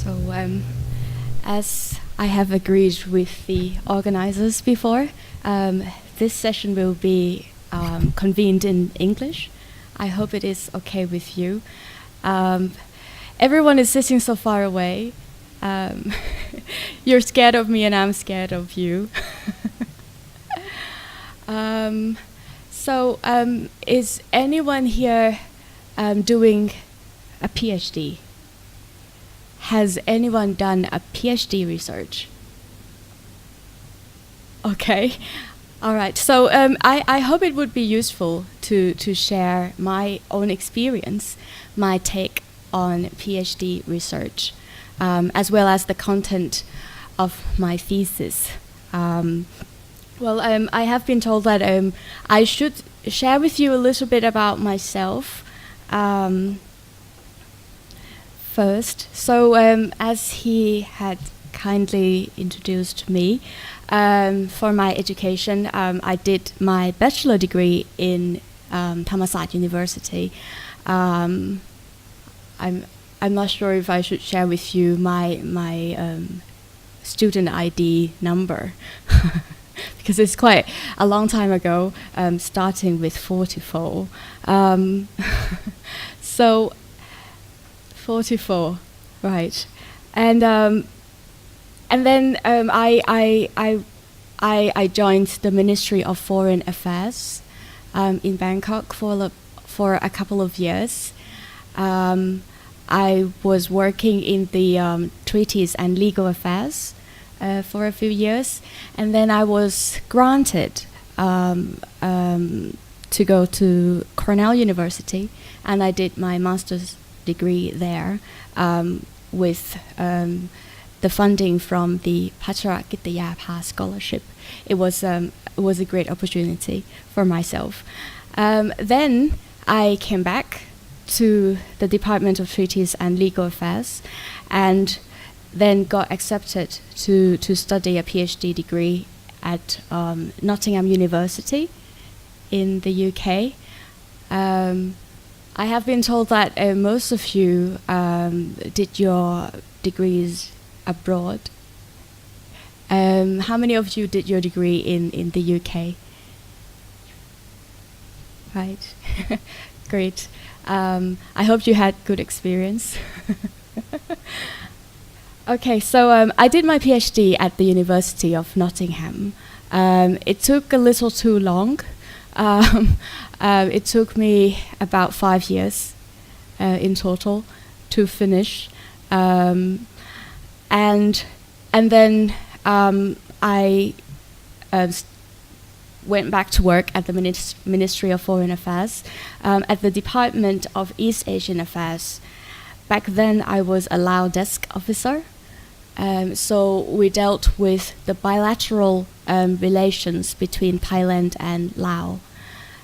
So, as I have agreed with the organizers before, this session will be convened in English. I hope it is okay with you. Everyone is sitting so far away. You're scared of me and I'm scared of you. Is anyone here doing a PhD? Has anyone done a PhD research? Okay, all right. So I hope it would be useful to share my own experience, my take on PhD research, as well as the content of my thesis. I have been told that I should share with you a little bit about myself first. So as he had kindly introduced me, for my education, I did my bachelor degree in Third University. I'm not sure if I should share with you my student ID number because it's quite a long time ago, starting with 44. So 44, right? And then I joined the Ministry of Foreign Affairs in Bangkok for a couple of years. I was working in the treaties and legal affairs for a few years, and then I was granted to go to Cornell University, and I did my master's degree there with the funding from the yาภาscholarship. It was a great opportunity for myself. Then I came back to the Department of Treaties and Legal Affairs, and then got accepted to study a PhD degree at Nottingham University in the UK. I have been told that most of you did your degrees abroad. How many of you did your degree in the UK? Right, great. I hope you had good experience. Okay, so I did my PhD at the University of Nottingham. It took a little too long. It took me about 5 years in total to finish, and then I went back to work at the Ministry of Foreign Affairs at the Department of East Asian Affairs. Back then, I was a Lao desk officer, so we dealt with the bilateral relations between Thailand and Laos.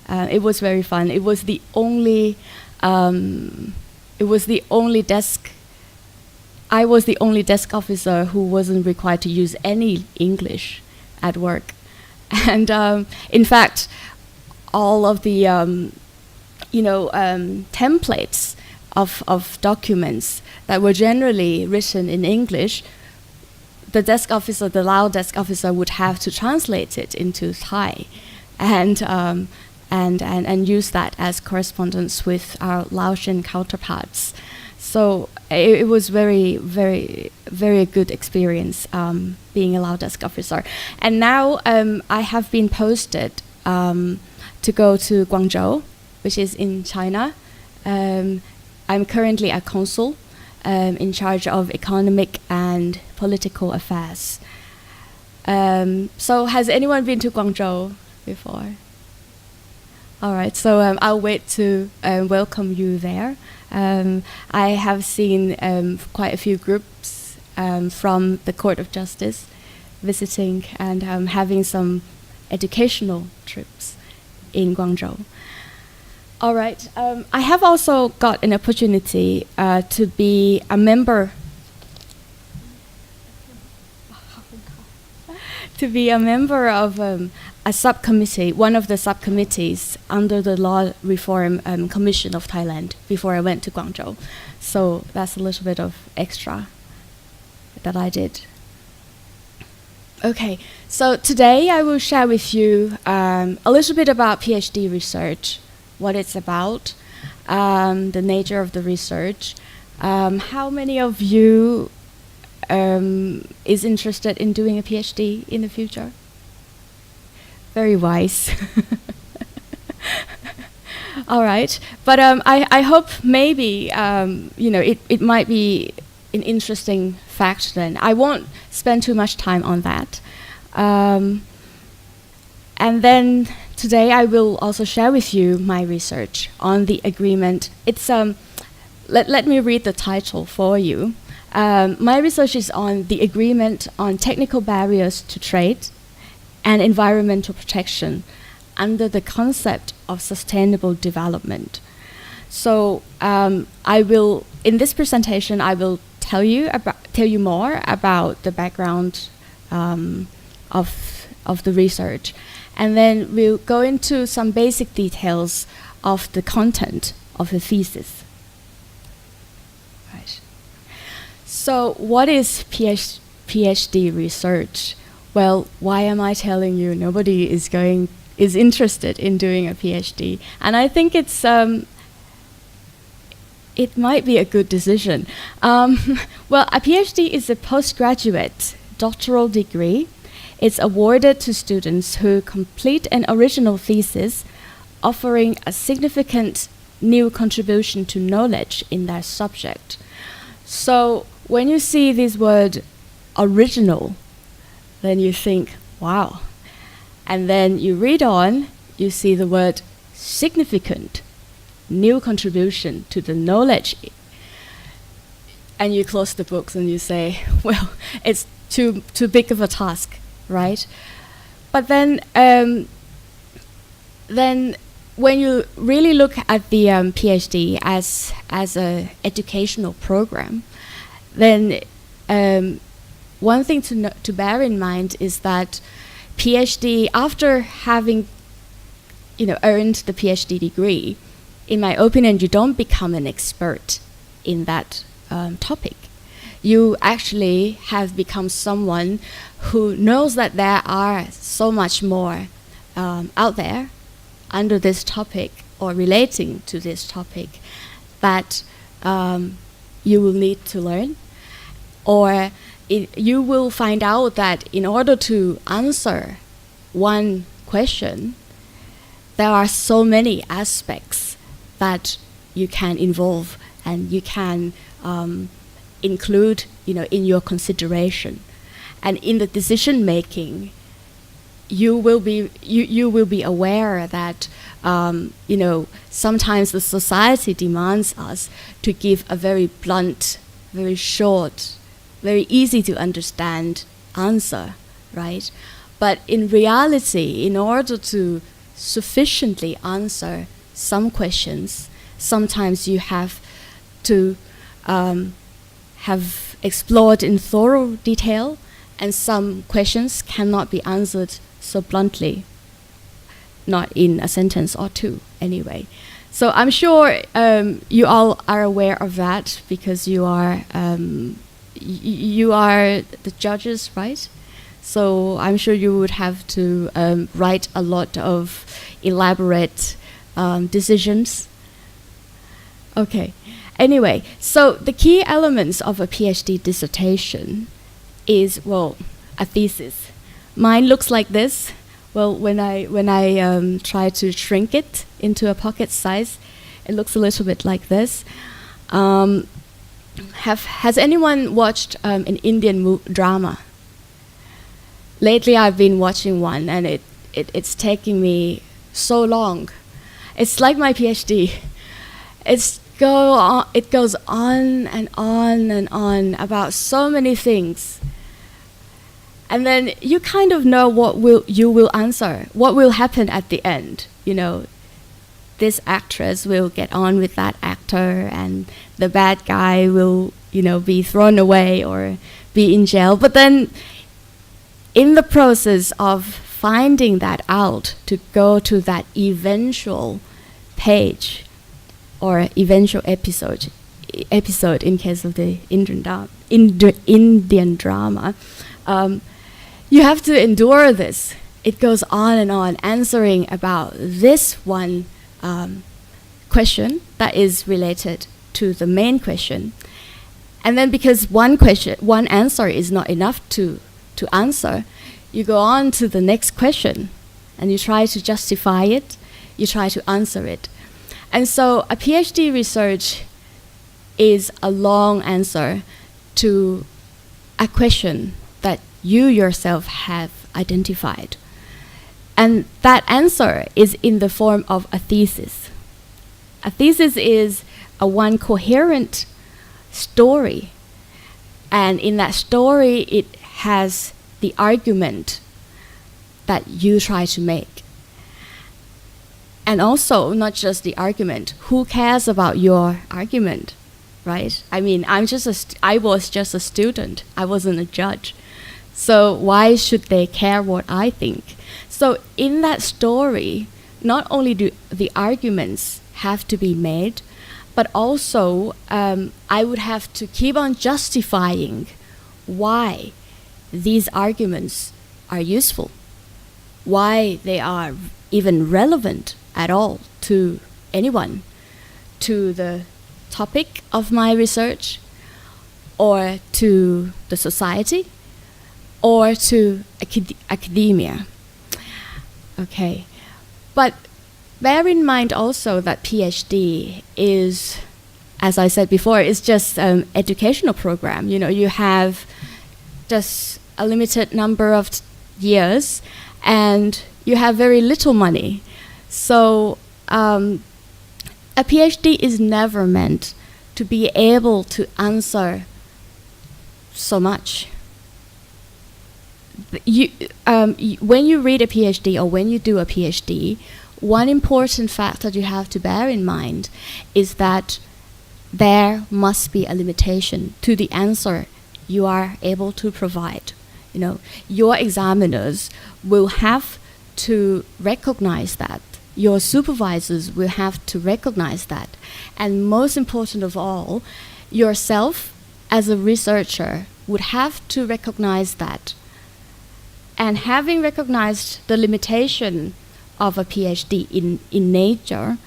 It was very fun. It was the only desk. I was the only desk officer who wasn't required to use any English at work, and in fact, all of the templates of documents that were generally written in English, the desk officer, the Lao desk officer, would have to translate it into Thai, and use that as correspondence with our Laotian counterparts. So it was very, very, very good experience being a Lao desk officer. And now I have been posted to go to Guangzhou, which is in China. I'm currently a consul in charge of economic and political affairs. So has anyone been to Guangzhou before? All right, so I'll wait to welcome you there. I have seen quite a few groups from the Court of Justice visiting and having some educational trips in Guangzhou. All right, I have also got an opportunity to be a member of a subcommittee, one of the subcommittees under the Law Reform Commission of Thailand before I went to Guangzhou. So that's a little bit of extra that I did. Okay, so today I will share with you a little bit about PhD research, what it's about, the nature of the research. How many of you is interested in doing a PhD in the future? Very wise. All right, but I hope maybe it might be an interesting fact. Then I won't spend too much time on that, and then today I will also share with you my research on the agreement. It's let me read the title for you. My research is on the agreement on technical barriers to trade and environmental protection under the concept of sustainable development. So I will, in this presentation, I will tell you more about the background of the research, and then we'll go into some basic details of the content of the thesis. Right. So what is PhD research? Well, why am I telling you nobody is interested in doing a PhD? And I think it might be a good decision. Well, a PhD is a postgraduate doctoral degree. It's awarded to students who complete an original thesis offering a significant new contribution to knowledge in their subject. So when you see this word original, then you think, wow. And then you read on, you see the word significant, new contribution to the knowledge. And you close the books and you say, well, it's too big of a task, right? But then when you really look at the PhD as an educational program, then one thing to bear in mind is that PhD, after having earned the PhD degree, in my opinion, you don't become an expert in that topic. You actually have become someone who knows that there are so much more out there under this topic or relating to this topic that you will need to learn, or you will find out that in order to answer one question, there are so many aspects that you can involve and you can include in your consideration. And in the decision making, you will be aware that sometimes the society demands us to give a very blunt, very short, very easy to understand answer, right? But in reality, in order to sufficiently answer some questions, sometimes you have to have explored in thorough detail, and some questions cannot be answered so bluntly, not in a sentence or two anyway. So I'm sure you all are aware of that because you are the judges, right? So I'm sure you would have to write a lot of elaborate decisions. Okay. Anyway, so the key elements of a PhD dissertation is, well, a thesis. Mine looks like this. Well, when I try to shrink it into a pocket size, it looks a little bit like this. Has anyone watched an Indian drama? Lately, I've been watching one, and it's taking me so long. It's like my PhD. It goes on and on and on about so many things. And then you kind of know what you will answer, what will happen at the end. This actress will get on with that actor, and the bad guy will, be thrown away or be in jail. But then in the process of finding that out, to go to that eventual page or eventual episode episode in case of the Indian drama. You have to endure this. It goes on and on, answering about this one question that is related to the main question. And then because one answer is not enough to answer, you go on to the next question and you try to justify it, you try to answer it. And so a PhD research is a long answer to a question that you yourself have identified. And that answer is in the form of a thesis. A thesis is a one coherent story. And in that story, it has the argument that you try to make. And also, not just the argument, who cares about your argument, right? I mean, I was just a student. I wasn't a judge. So why should they care what I think? So in that story, not only do the arguments have to be made, but also I would have to keep on justifying why these arguments are useful, why they are even relevant at all to anyone, to the topic of my research, or to the society, or to academia. Okay, but bear in mind also that PhD is, as I said before, is just an educational program. You know, you have just a limited number of years and you have very little money. So a PhD is never meant to be able to answer so much. When you read a PhD or when you do a PhD, one important fact that you have to bear in mind is that there must be a limitation to the answer you are able to provide. You know, your examiners will have to recognize that. Your supervisors will have to recognize that. And most important of all, yourself as a researcher would have to recognize that. And having recognized the limitation of a PhD in nature,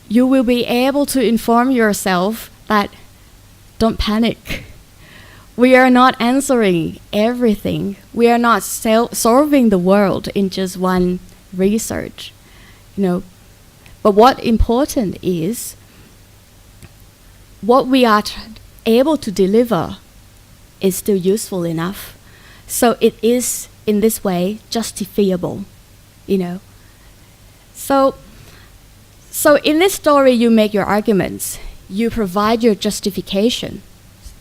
you will be able to inform yourself that don't panic. We are not answering everything. We are not solving the world in just one research, you know. But what important is what we are able to deliver is still useful enough. So it is, in this way, justifiable, you know. So in this story, you make your arguments. You provide your justification,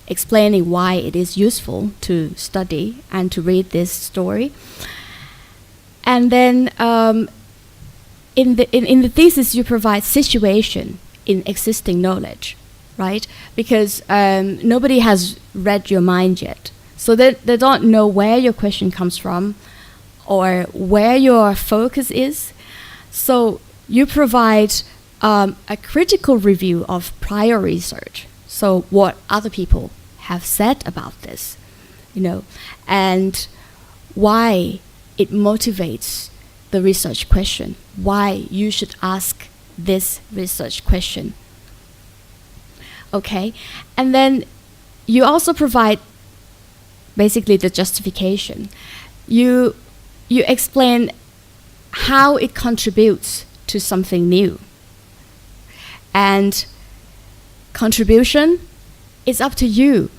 explaining why it is useful to study and to read this story. And then in the thesis, you provide situation in existing knowledge, right? Because nobody has read your mind yet. So they don't know where your question comes from or where your focus is. So you provide a critical review of prior research. So what other people have said about this, you know, and why it motivates the research question, why you should ask this research question. Okay, and then you also provide basically the justification. You explain how it contributes to something new. And contribution, it's up to you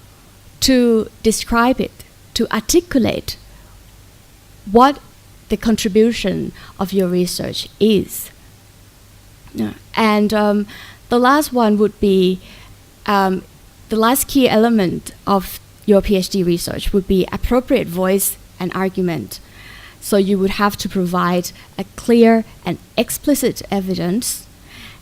to describe it, to articulate what the contribution of your research is. And the last one would be, the last key element of your PhD research would be appropriate voice and argument. So you would have to provide a clear and explicit evidence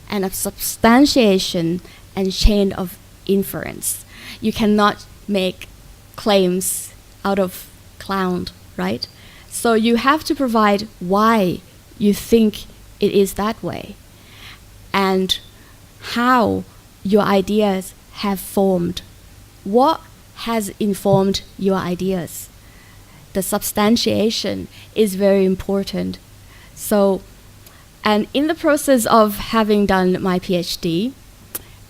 and a substantiation and chain of inference. You cannot make claims out of cloud, right? So you have to provide why you think it is that way and how your ideas have formed. What has informed your ideas? The substantiation is very important. So, and in the process of having done my PhD,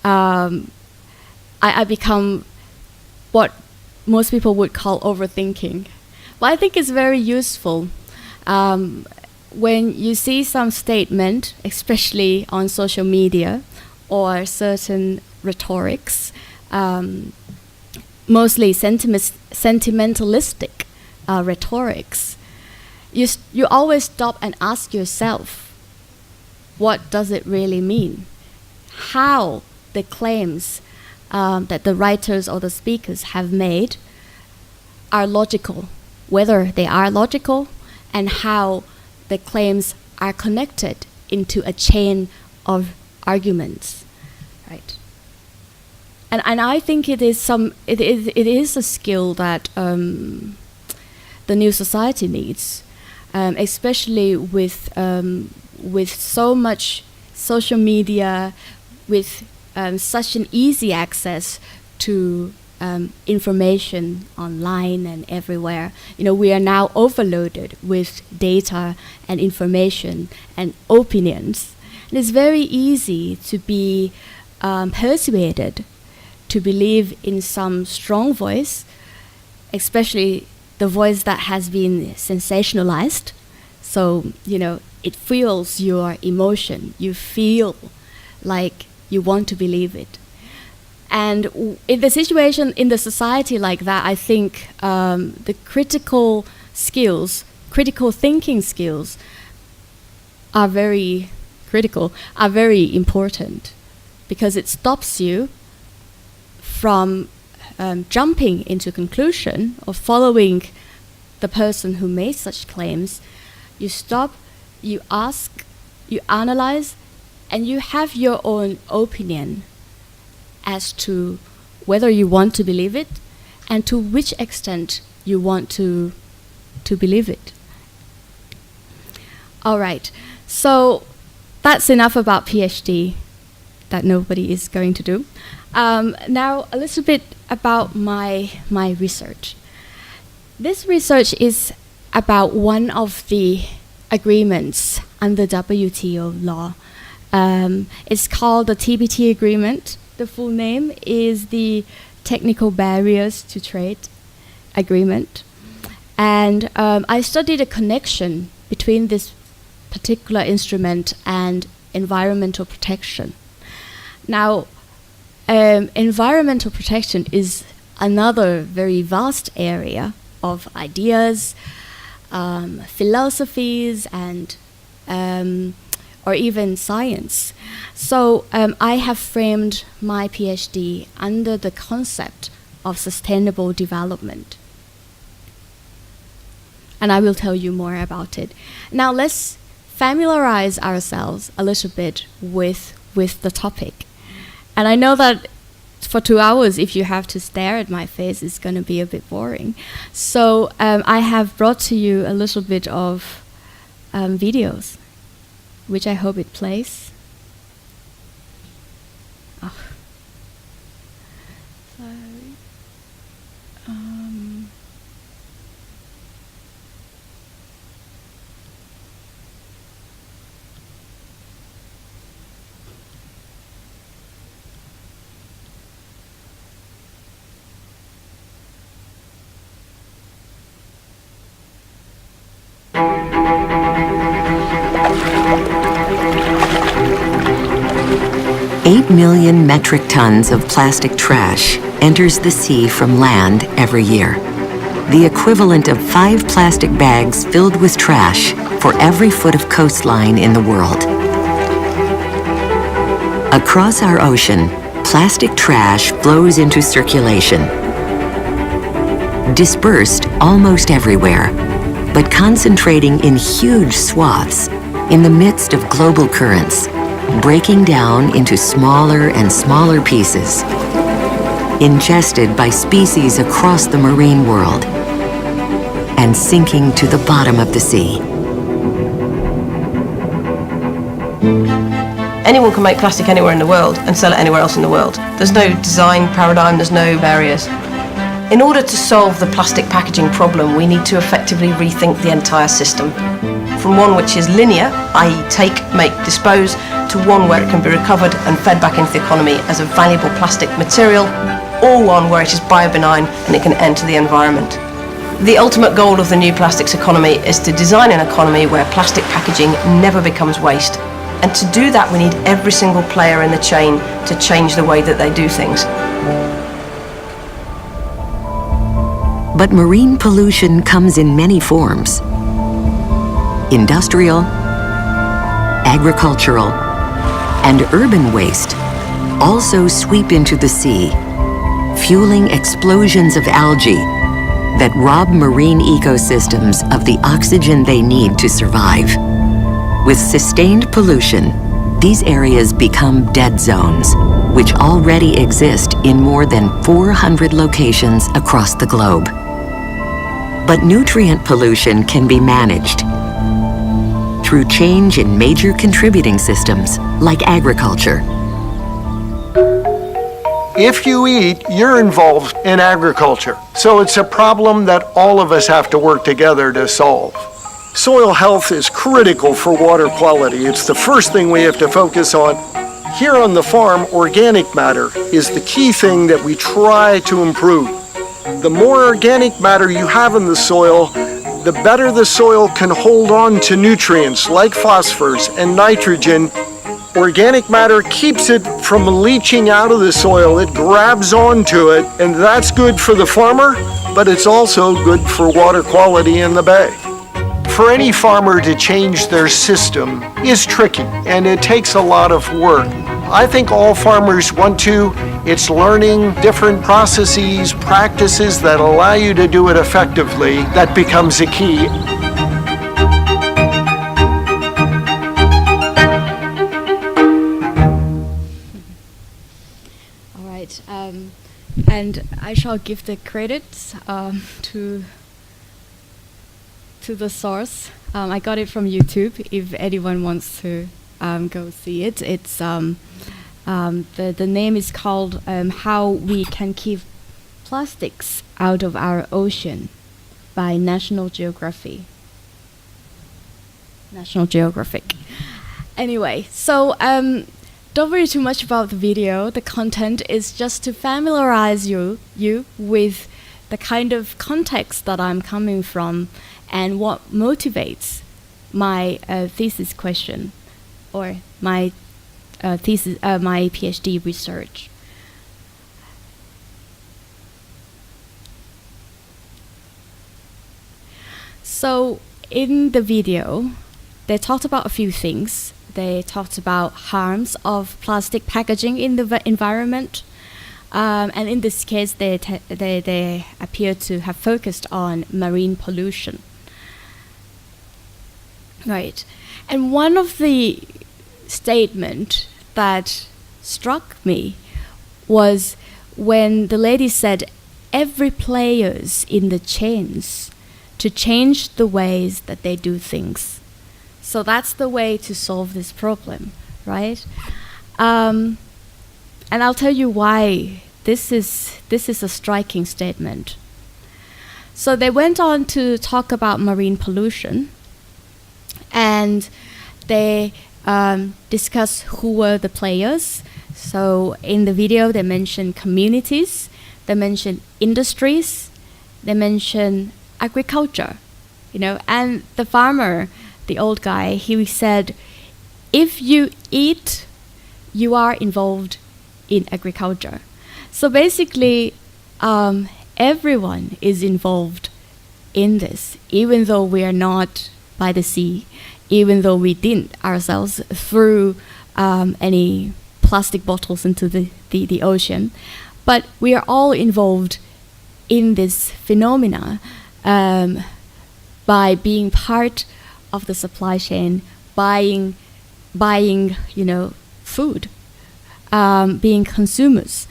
I become what most people would call overthinking. But I think it's very useful. When you see some statement, especially on social media or certain rhetorics, mostly sentimentalistic rhetorics, you always stop and ask yourself, what does it really mean? How the claims that the writers or the speakers have made are logical, whether they are logical, and how the claims are connected into a chain of arguments, right? And I think it is a skill that the new society needs, especially with so much social media, with such an easy access to information online and everywhere. We are now overloaded with data and information and opinions. And it's very easy to be persuaded to believe in some strong voice, especially the voice that has been sensationalized. So, it fuels your emotion. You feel like you want to believe it. And in the situation, in the society like that, I think the critical thinking skills are very important, because it stops you from jumping into conclusion or following the person who made such claims. You stop, you ask, you analyze, and you have your own opinion as to whether you want to believe it and to which extent you want to believe it. All right, so that's enough about PhD that nobody is going to do. Now a little bit about my research. This research is about one of the agreements under WTO law. It's called the TBT agreement. The full name is the Technical Barriers to Trade Agreement. And I studied a connection between this particular instrument and environmental protection. Now, environmental protection is another very vast area of ideas, philosophies, and or even science. So I have framed my PhD under the concept of sustainable development. And I will tell you more about it. Now let's familiarize ourselves a little bit with the topic. And I know that for 2 hours, if you have to stare at my face, it's going to be a bit boring. So I have brought to you a little bit of videos, which I hope it plays. Oh. Sorry. Eight million metric tons of plastic trash enters the sea from land every year, the equivalent of 5 plastic bags filled with trash for every foot of coastline in the world. Across our ocean, plastic trash flows into circulation, dispersed almost everywhere, but concentrating in huge swaths in the midst of global currents, breaking down into smaller and smaller pieces, ingested by species across the marine world, and sinking to the bottom of the sea. Anyone can make plastic anywhere in the world and sell it anywhere else in the world. There's no design paradigm, there's no barriers. In order to solve the plastic packaging problem, we need to effectively rethink the entire system. From one which is linear, i.e. take, make, dispose, to one where it can be recovered and fed back into the economy as a valuable plastic material, or one where it is biobenign and it can enter the environment. The ultimate goal of the new plastics economy is to design an economy where plastic packaging never becomes waste. And to do that, we need every single player in the chain to change the way that they do things. But marine pollution comes in many forms. Industrial, agricultural, and urban waste also sweep into the sea, fueling explosions of algae that rob marine ecosystems of the oxygen they need to survive. With sustained pollution, these areas become dead zones, which already exist in more than 400 locations across the globe. But nutrient pollution can be managed through change in major contributing systems like agriculture. If you eat, you're involved in agriculture. So it's a problem that all of us have to work together to solve. Soil health is critical for water quality. It's the first thing we have to focus on. Here on the farm, organic matter is the key thing that we try to improve. The more organic matter you have in the soil, the better the soil can hold on to nutrients like phosphorus and nitrogen. Organic matter keeps it from leaching out of the soil. It grabs onto it, and that's good for the farmer, but it's also good for water quality in the bay. For any farmer to change their system is tricky, and it takes a lot of work. I think all farmers want to. It's learning different processes, practices that allow you to do it effectively that becomes a key. All right, and I shall give the credits to the source. I got it from YouTube. If anyone wants to go see it, it's the name is called "How We Can Keep Plastics Out of Our Ocean" by National Geographic. Anyway, so don't worry too much about the video. The content is just to familiarize you with the kind of context that I'm coming from and what motivates my thesis question or my my PhD research. So in the video, they talked about a few things. They talked about harms of plastic packaging in the environment. And in this case, they appear to have focused on marine pollution. Right. And one of the statement that struck me was when the lady said every players in the chains to change the ways that they do things. So that's the way to solve this problem, right? And I'll tell you why this is a striking statement. So they went on to talk about marine pollution, and they discuss who were the players. So in the video, they mentioned communities, they mentioned industries, they mentioned agriculture, and the farmer, the old guy, he said, if you eat, you are involved in agriculture. So basically, everyone is involved in this, even though we are not by the sea, even though we didn't ourselves threw any plastic bottles into the ocean. But we are all involved in this phenomena by being part of the supply chain, buying food, being consumers.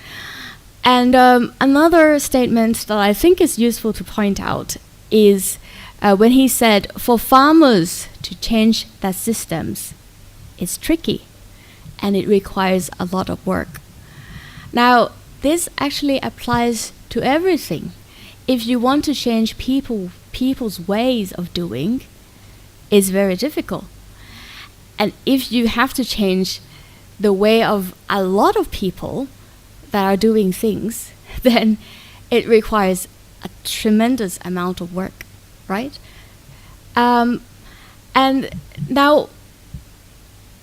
And another statement that I think is useful to point out is when he said, for farmers to change their systems, it's tricky. and it requires a lot of work. Now, this actually applies to everything. If you want to change people's ways of doing, it's very difficult. And if you have to change the way of a lot of people that are doing things, then it requires a tremendous amount of work, right? And now,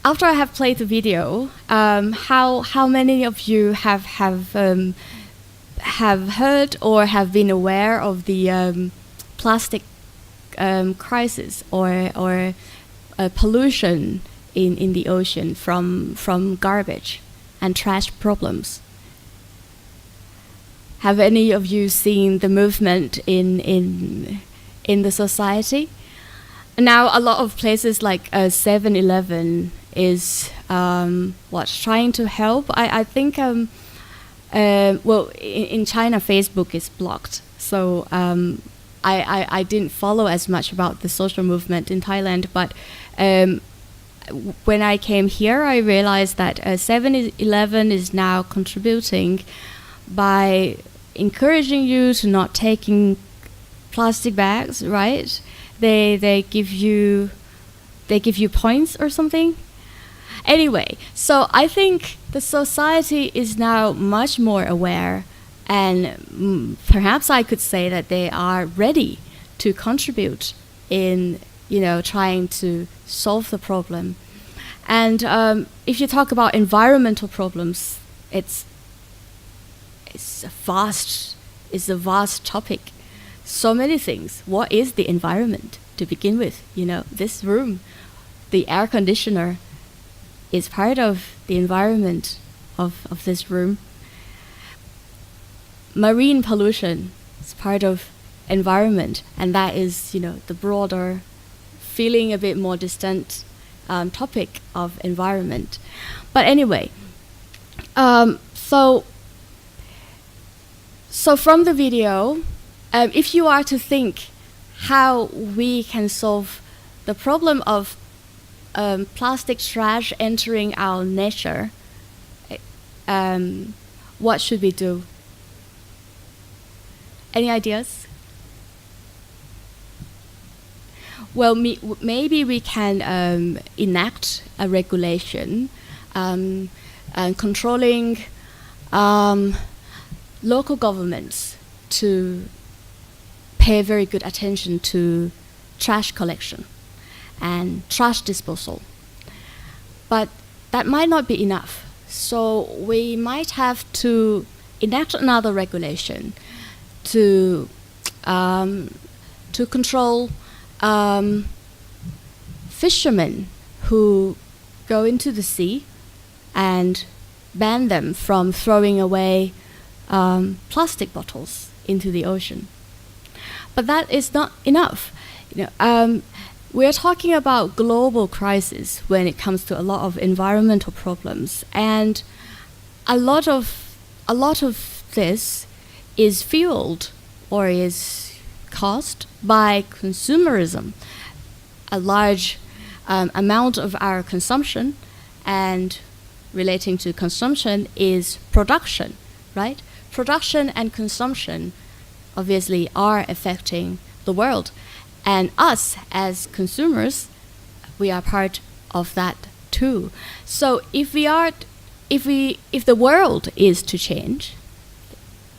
after I have played the video, how many of you have heard or have been aware of the plastic crisis or pollution in the ocean from garbage and trash problems? Have any of you seen the movement in the society? Now, a lot of places like 7-Eleven is trying to help. I think in China, Facebook is blocked, so I didn't follow as much about the social movement in Thailand. But when I came here, I realized that 7-Eleven is now contributing by encouraging you to not taking plastic bags, right? They give you points or something. Anyway, so I think the society is now much more aware, and perhaps I could say that they are ready to contribute in trying to solve the problem. And if you talk about environmental problems, it's a vast topic. So many things. What is the environment to begin with? This room, the air conditioner is part of the environment of this room. Marine pollution is part of environment, and that is, the broader, feeling a bit more distant topic of environment. But anyway, so from the video, if you are to think how we can solve the problem of plastic trash entering our nature, what should we do? Any ideas? Well, maybe we can enact a regulation controlling local governments to pay very good attention to trash collection and trash disposal. But that might not be enough. So we might have to enact another regulation to control fishermen who go into the sea and ban them from throwing away plastic bottles into the ocean. But that is not enough. We're talking about global crisis when it comes to a lot of environmental problems, and a lot of this is fueled or is caused by consumerism. A large amount of our consumption, and relating to consumption, is production, right? Production and consumption obviously are affecting the world, and us as consumers, we are part of that too. So if the world is to change,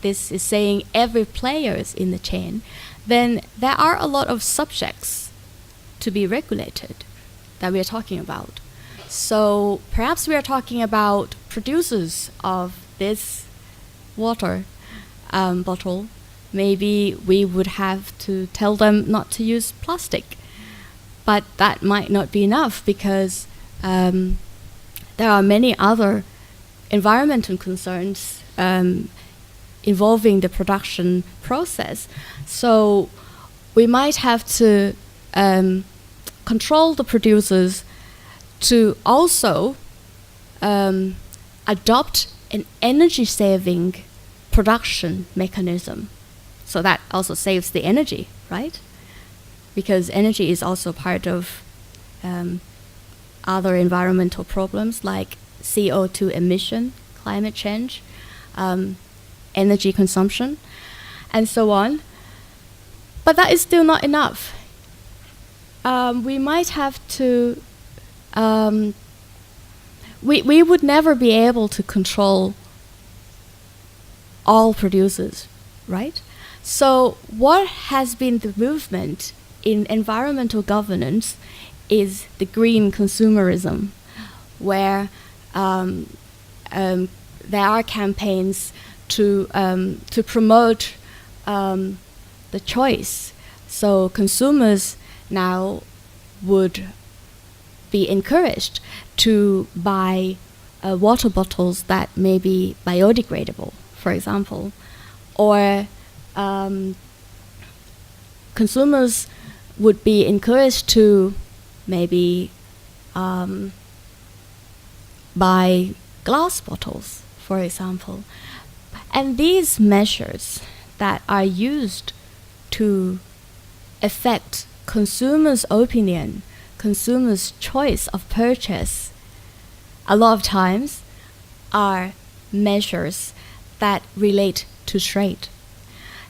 this is saying every player is in the chain, then there are a lot of subjects to be regulated that we are talking about. So perhaps we are talking about producers of this water bottle. Maybe we would have to tell them not to use plastic. But that might not be enough, because there are many other environmental concerns involving the production process. So we might have to control the producers to also adopt an energy-saving production mechanism. So that also saves the energy, right? Because energy is also part of other environmental problems like CO2 emission, climate change, energy consumption, and so on. But that is still not enough. We might have to, we would never be able to control all producers, right? So what has been the movement in environmental governance is the green consumerism, where there are campaigns to promote the choice. So consumers now would be encouraged to buy water bottles that may be biodegradable, for example, or consumers would be encouraged to maybe buy glass bottles, for example. And these measures that are used to affect consumers' opinion, consumers' choice of purchase, a lot of times are measures that relate to trade.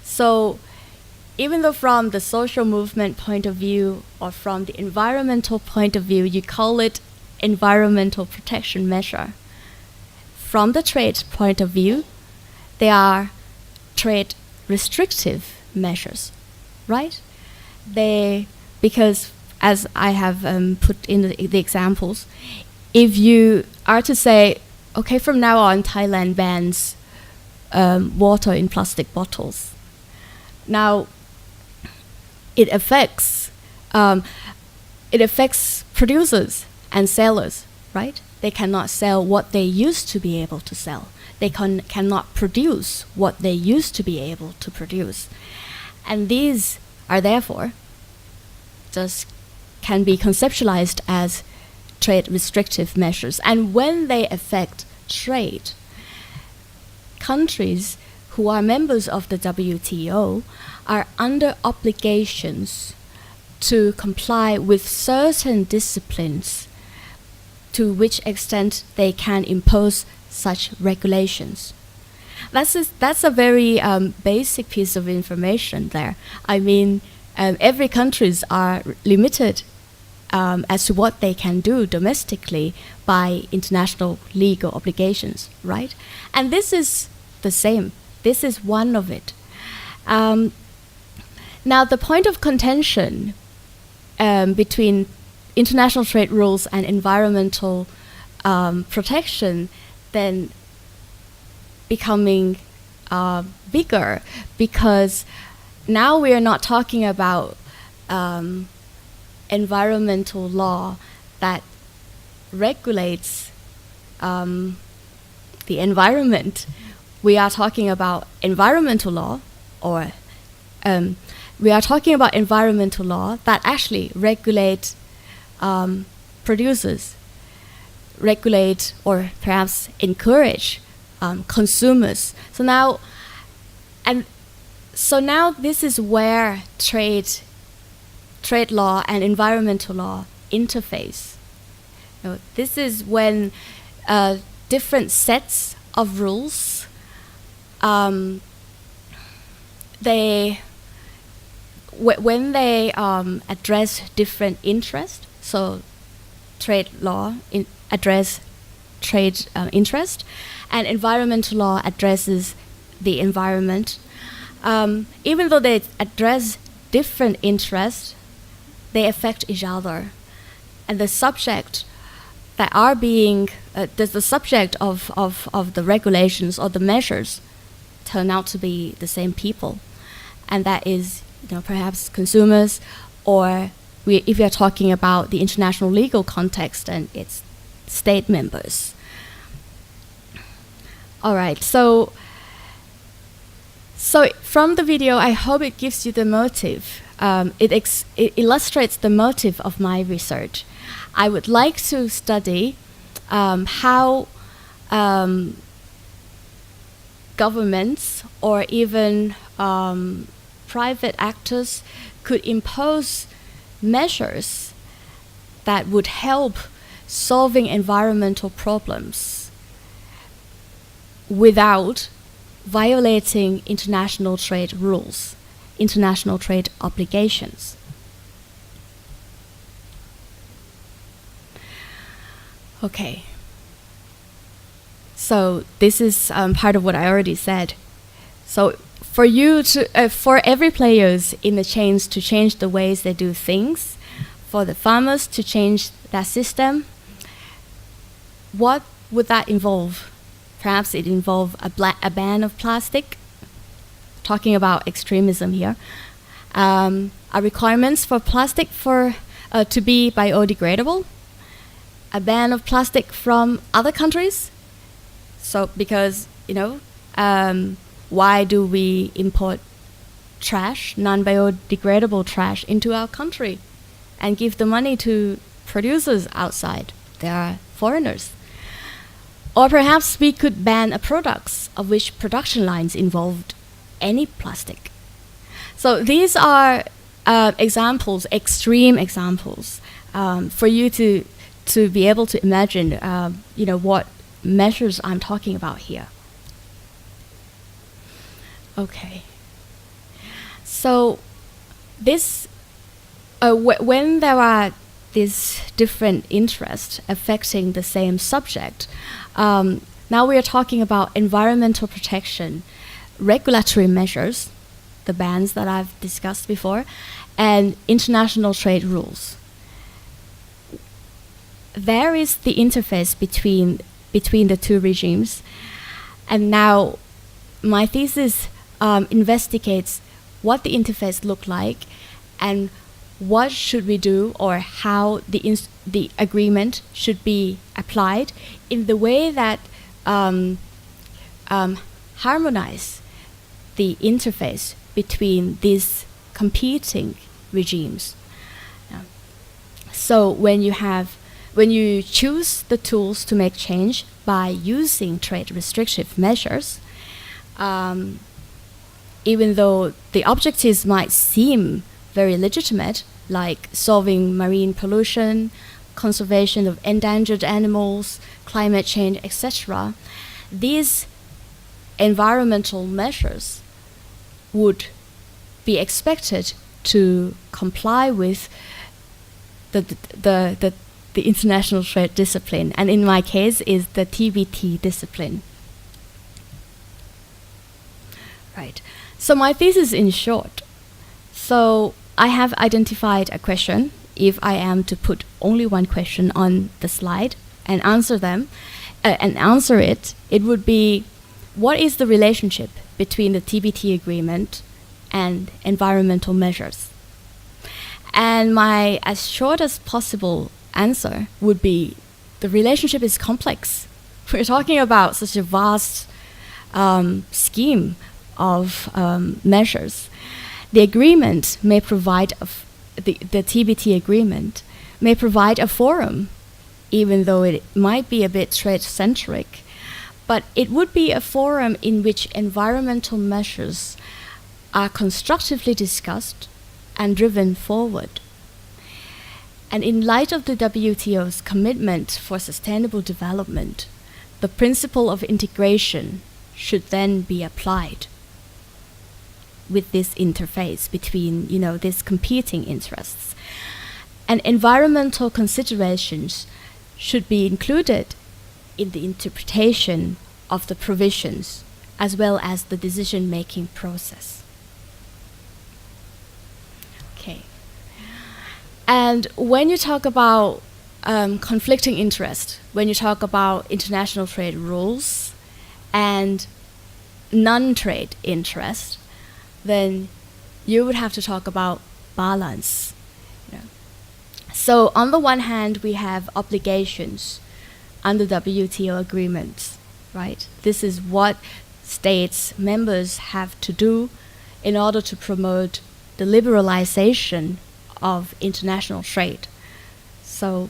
So even though from the social movement point of view or from the environmental point of view, you call it environmental protection measure, from the trade point of view, they are trade restrictive measures, right? Because as I have put in the examples, if you are to say, okay, from now on, Thailand bans water in plastic bottles. Now, it affects producers and sellers, right? They cannot sell what they used to be able to sell. They cannot produce what they used to be able to produce. And these are therefore just can be conceptualized as trade restrictive measures. And when they affect trade, countries who are members of the WTO are under obligations to comply with certain disciplines to which extent they can impose such regulations. That's a very basic piece of information there. I mean, every countries are limited as to what they can do domestically by international legal obligations, right? And this is the same. This is one of it. Now, the point of contention between international trade rules and environmental protection then becoming bigger, because now we are not talking about environmental law that regulates the environment. We are talking about environmental law, or we are talking about environmental law that actually regulate producers, regulate or perhaps encourage consumers. So now this is where trade law and environmental law interface. This is when different sets of rules when they address different interests. So trade law address trade interest, and environmental law addresses the environment. Even though they address different interests, they affect each other, and the subject that are being the subject of the regulations or the measures turn out to be the same people, and that is perhaps consumers, or if we are talking about the international legal context and its state members. All right, so from the video, I hope it gives you the motive. It illustrates the motive of my research. I would like to study how governments or even private actors could impose measures that would help solving environmental problems without violating international trade rules, international trade obligations. Okay. So this is part of what I already said. So for you to, for every players in the chains to change the ways they do things, for the farmers to change that system, what would that involve? Perhaps it involve a ban of plastic, talking about extremism here, are requirements for plastic to be biodegradable, a ban of plastic from other countries. So because, why do we import trash, non-biodegradable trash into our country and give the money to producers outside? They are foreigners. Or perhaps we could ban products of which production lines involved any plastic. So these are examples, extreme examples, for you to be able to imagine, what measures I'm talking about here. Okay. So this, when there are these different interests affecting the same subject, now we are talking about environmental protection, regulatory measures, the bans that I've discussed before, and international trade rules. There is the interface between the two regimes, and now my thesis investigates what the interface looked like and what should we do, or how the agreement should be applied in the way that harmonize the interface between these competing regimes. So when you choose the tools to make change by using trade restrictive measures, even though the objectives might seem very legitimate, like solving marine pollution, conservation of endangered animals, climate change, etc., these environmental measures would be expected to comply with the international trade discipline, and in my case is the TBT discipline. Right. So my thesis in short. So I have identified a question. If I am to put only one question on the slide and answer it, it would be, what is the relationship between the TBT agreement and environmental measures? And my as short as possible answer would be, the relationship is complex. We're talking about such a vast scheme of measures. The agreement may provide, the TBT agreement may provide a forum, even though it might be a bit trade-centric, but it would be a forum in which environmental measures are constructively discussed and driven forward. And in light of the WTO's commitment for sustainable development, the principle of integration should then be applied with this interface between, these competing interests. And environmental considerations should be included in the interpretation of the provisions as well as the decision-making process. Okay. And when you talk about conflicting interest, when you talk about international trade rules and non-trade interest, then you would have to talk about balance. So on the one hand, we have obligations under WTO agreements, right? This is what states, members have to do in order to promote the liberalization of international trade. So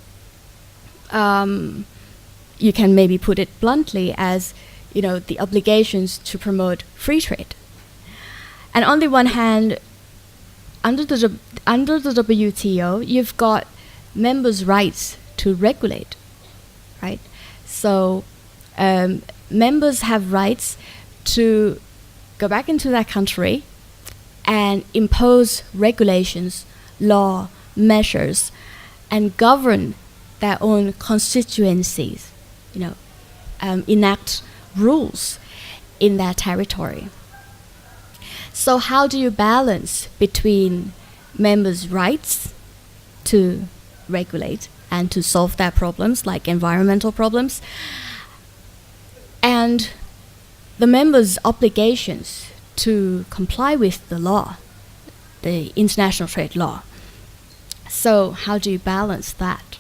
you can maybe put it bluntly as, the obligations to promote free trade. And on the one hand, under the WTO, you've got members' rights to regulate right? So members have rights to go back into that country and impose regulations, law, measures, and govern their own constituencies, enact rules in their territory. So how do you balance between members' rights to regulate and to solve their problems, like environmental problems, and the members' obligations to comply with the law, the international trade law? So how do you balance that,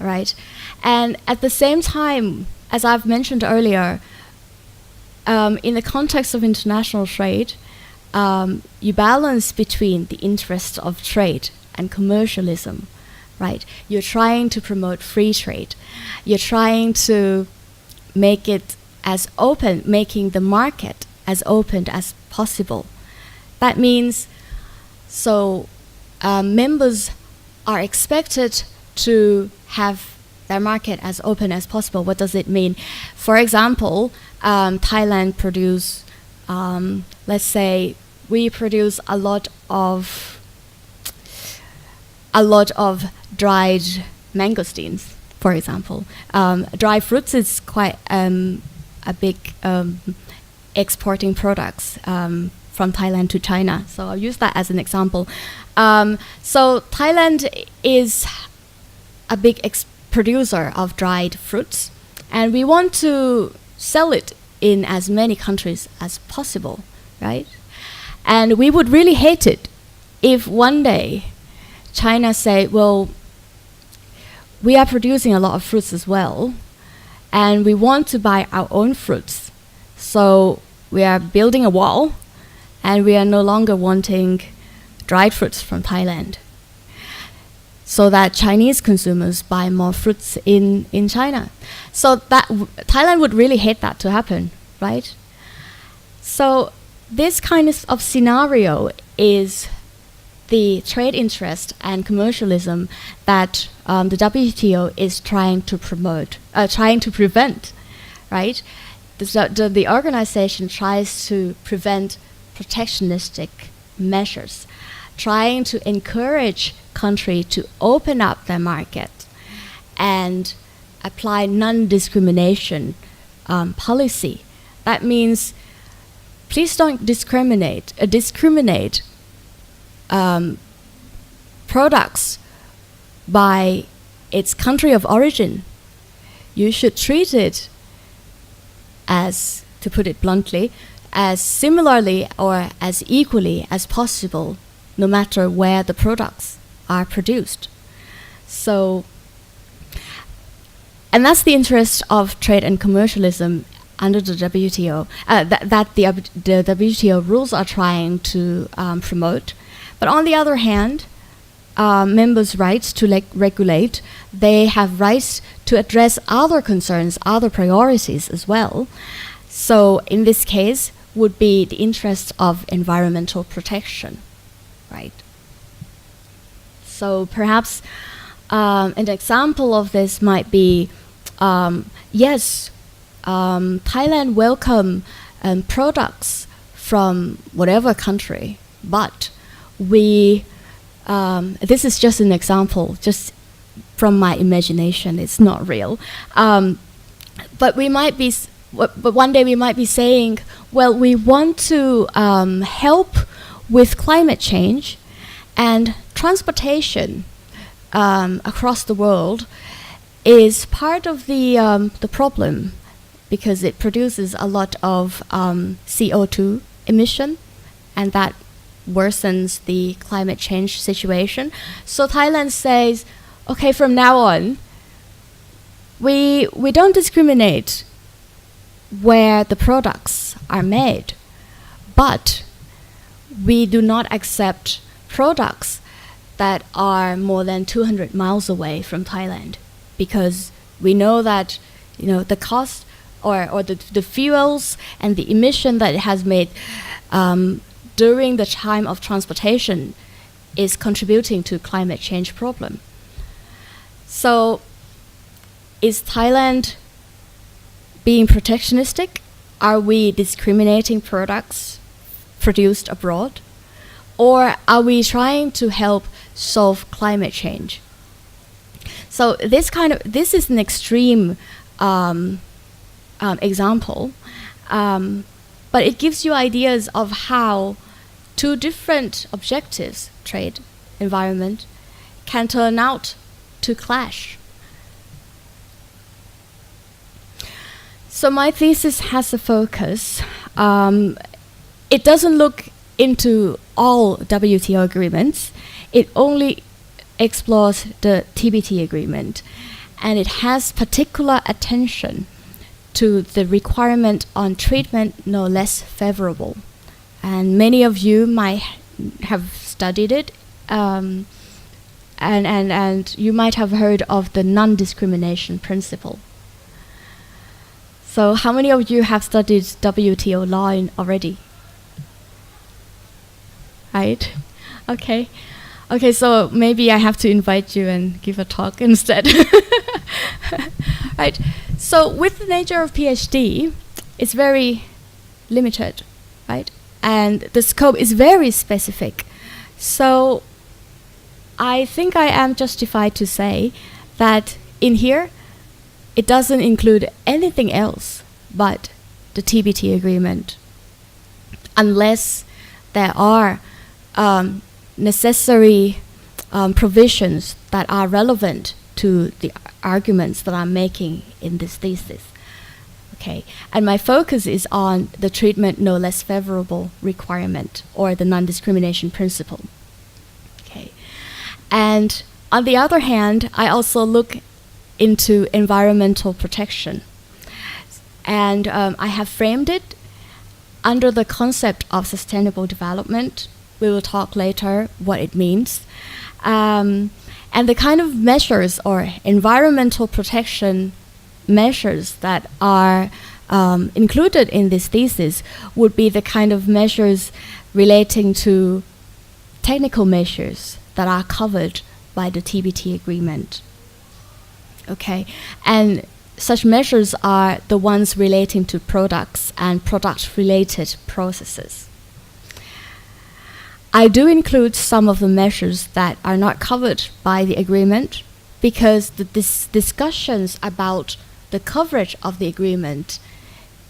right? And at the same time, as I've mentioned earlier, in the context of international trade, you balance between the interests of trade and commercialism, right? You're trying to promote free trade. You're trying to make it as open, making the market as open as possible. That means, members are expected to have their market as open as possible. What does it mean? For example, Thailand produce, let's say, we produce a lot of dried mangosteens, for example. Dried fruits is quite a big exporting products from Thailand to China. So I'll use that as an example. So Thailand is a big producer of dried fruits, and we want to sell it in as many countries as possible, right? And we would really hate it if one day China say, well, we are producing a lot of fruits as well, and we want to buy our own fruits. So we are building a wall, and we are no longer wanting dried fruits from Thailand, so that Chinese consumers buy more fruits in China. So that Thailand would really hate that to happen, right? So this kind of scenario is the trade interest and commercialism that the WTO is trying to promote, trying to prevent, right? The organization tries to prevent protectionistic measures, trying to encourage country to open up their market and apply non-discrimination policy. That means please don't discriminate products by its country of origin. You should treat it as, to put it bluntly, as similarly or as equally as possible, no matter where the products are produced. So, and that's the interest of trade and commercialism under the WTO, that the WTO rules are trying to promote. But on the other hand, members' rights to regulate, they have rights to address other concerns, other priorities as well. So in this case would be the interest of environmental protection, right? So perhaps an example of this might be, yes, Thailand welcome products from whatever country, but we, this is just an example, just from my imagination, it's not real. But we might be, but one day we might be saying, well, we want to help with climate change, and transportation across the world is part of the problem, because it produces a lot of CO2 emission, and that worsens the climate change situation. So Thailand says, okay, from now on, we don't discriminate where the products are made, but we do not accept products that are more than 200 miles away from Thailand, because we know that, you know, the cost or the fuels and the emission that it has made during the time of transportation is contributing to climate change problem. So is Thailand being protectionistic? Are we discriminating products produced abroad? Or are we trying to help solve climate change? So this is an extreme example, but it gives you ideas of how two different objectives, trade, environment, can turn out to clash. So my thesis has a focus. It doesn't look into all WTO agreements. It only explores the TBT agreement, and it has particular attention to the requirement on treatment no less favorable. And many of you might have studied it, and you might have heard of the non-discrimination principle. So how many of you have studied WTO law already? Right? Okay. Okay, so maybe I have to invite you and give a talk instead. Right. So with the nature of PhD, it's very limited, right? And the scope is very specific. So I think I am justified to say that in here, it doesn't include anything else but the TBT agreement, unless there are necessary provisions that are relevant to the arguments that I'm making in this thesis. Okay, and my focus is on the treatment no less favorable requirement, or the non-discrimination principle. Okay, and on the other hand, I also look into environmental protection, and I have framed it under the concept of sustainable development. We will talk later what it means. And the kind of measures or environmental protection measures that are included in this thesis would be the kind of measures relating to technical measures that are covered by the TBT agreement. Okay, and such measures are the ones relating to products and product-related processes. I do include some of the measures that are not covered by the agreement, because the discussions about the coverage of the agreement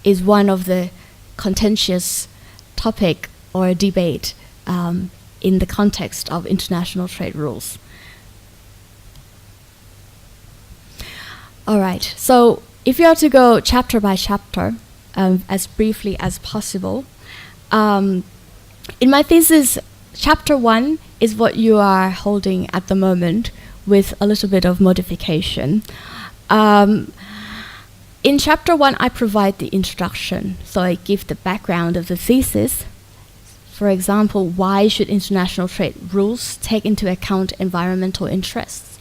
is one of the contentious topic or debate in the context of international trade rules. All right, so if you are to go chapter by chapter, as briefly as possible, in my thesis, chapter 1 is what you are holding at the moment, with a little bit of modification. In chapter 1, I provide the introduction, so I give the background of the thesis. For example, why should international trade rules take into account environmental interests?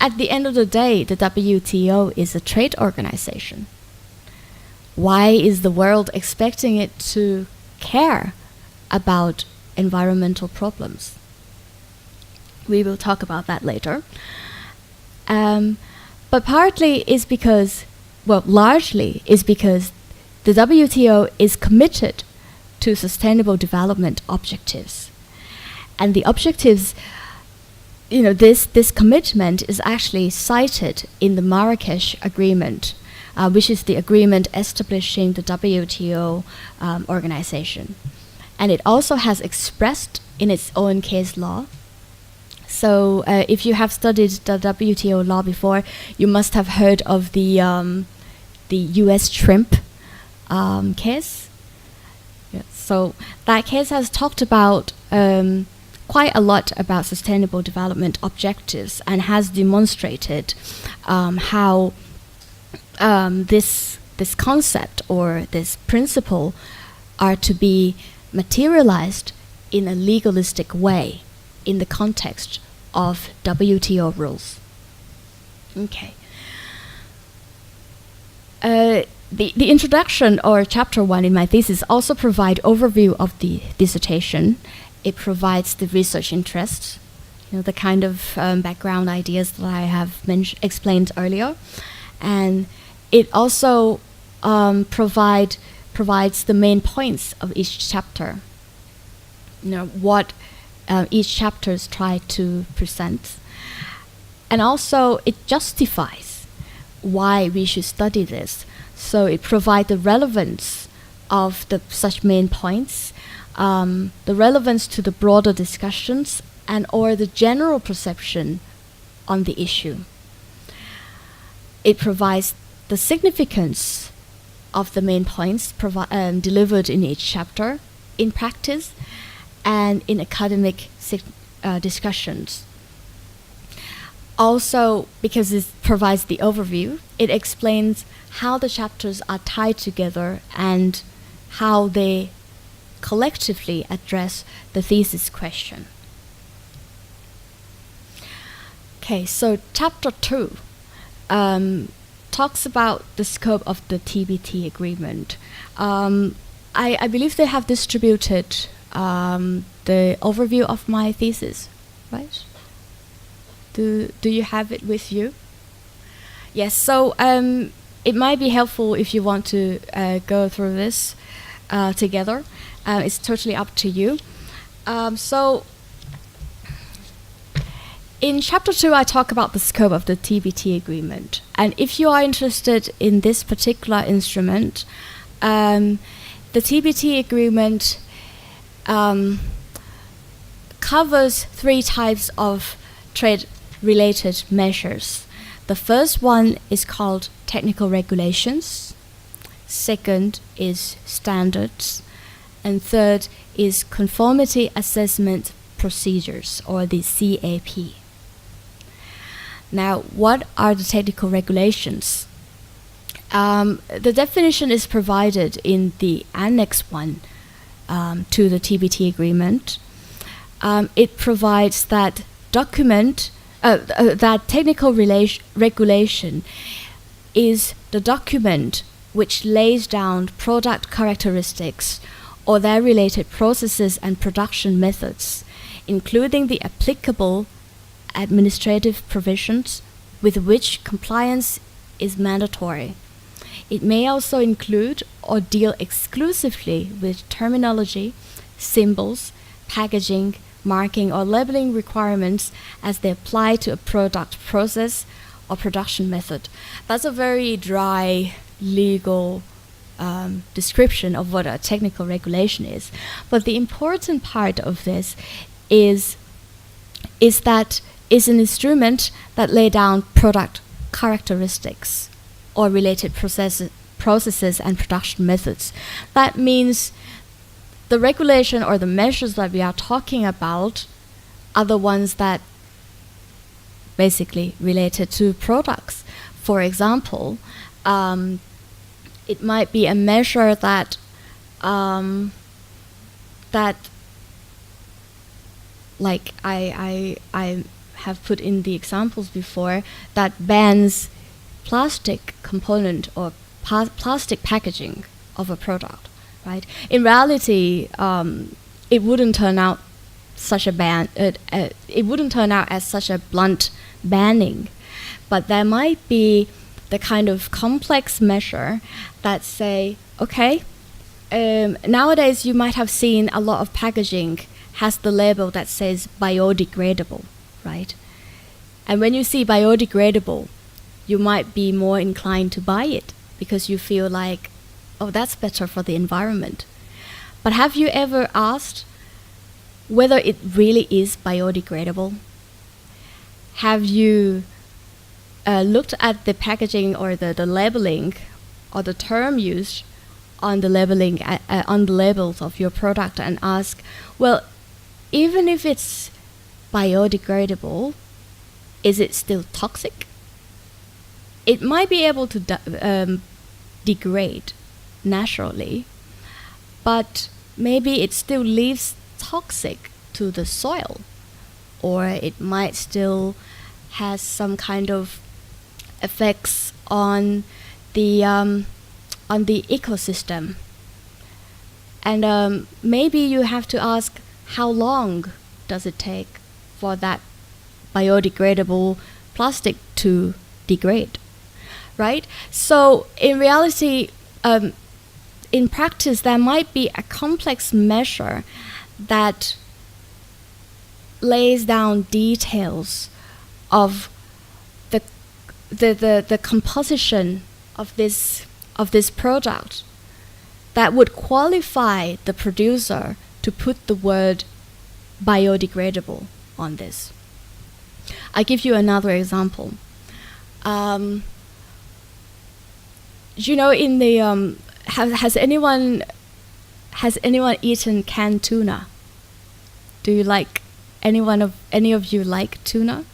At the end of the day, the WTO is a trade organization. Why is the world expecting it to care about environmental problems? We will talk about that later. But partly is because, well, largely is because the WTO is committed to sustainable development objectives. And the objectives, you know, this commitment is actually cited in the Marrakesh Agreement, which is the agreement establishing the WTO organization. And it also has expressed in its own case law. So if you have studied the WTO law before, you must have heard of the US shrimp case. Yeah, so that case has talked about quite a lot about sustainable development objectives, and has demonstrated how this concept or this principle are to be materialized in a legalistic way in the context of WTO rules. Okay. The introduction, or chapter 1 in my thesis, also provide overview of the dissertation. It provides the research interests, you know, the kind of background ideas that I have explained earlier. and it also provides the main points of each chapter. What each chapters try to present, and also it justifies why we should study this. So it provides the relevance of such main points, the relevance to the broader discussions, and or the general perception on the issue. It provides the significance of the main points delivered in each chapter in practice and in academic discussions. Also, because it provides the overview, it explains how the chapters are tied together and how they collectively address the thesis question. Okay, so chapter 2 talks about the scope of the TBT agreement. I believe they have distributed the overview of my thesis, right? Do you have it with you? Yes, so it might be helpful if you want to go through this together. It's totally up to you. So in chapter 2, I talk about the scope of the TBT agreement. And if you are interested in this particular instrument, the TBT agreement covers 3 types of trade-related measures. The first one is called technical regulations. Second is standards. And third is conformity assessment procedures, or the CAP. Now, what are the technical regulations? The definition is provided in the Annex 1 to the TBT agreement. It provides that that technical regulation is the document which lays down product characteristics or their related processes and production methods, including the applicable administrative provisions with which compliance is mandatory. It may also include or deal exclusively with terminology, symbols, packaging, marking, or labeling requirements as they apply to a product process or production method. That's a very dry legal description of what a technical regulation is. But the important part of this is that it's an instrument that lay down product characteristics or related processes and production methods. That means the regulation or the measures that we are talking about are the ones that basically related to products. For example, it might be a measure that like I have put in the examples before, that bans plastic component or plastic packaging of a product, right? In reality, it wouldn't turn out such a ban. It wouldn't turn out as such a blunt banning, but there might be the kind of complex measure that say, okay, nowadays you might have seen a lot of packaging has the label that says biodegradable, right? And when you see biodegradable, you might be more inclined to buy it because you feel like, oh, that's better for the environment. But have you ever asked whether it really is biodegradable? Have you looked at the packaging or the labeling or the term used on the labeling on the labels of your product and ask, well, even if it's biodegradable, is it still toxic? It might be able to degrade naturally, but maybe it still leaves toxic to the soil, or it might still has some kind of effects on the ecosystem. And maybe you have to ask, how long does it take for that biodegradable plastic to degrade, right? So in reality, in practice, there might be a complex measure that lays down details of the composition of this product that would qualify the producer to put the word biodegradable on this. I give you another example. You know, in the has anyone eaten canned tuna? Do you like any of you like tuna?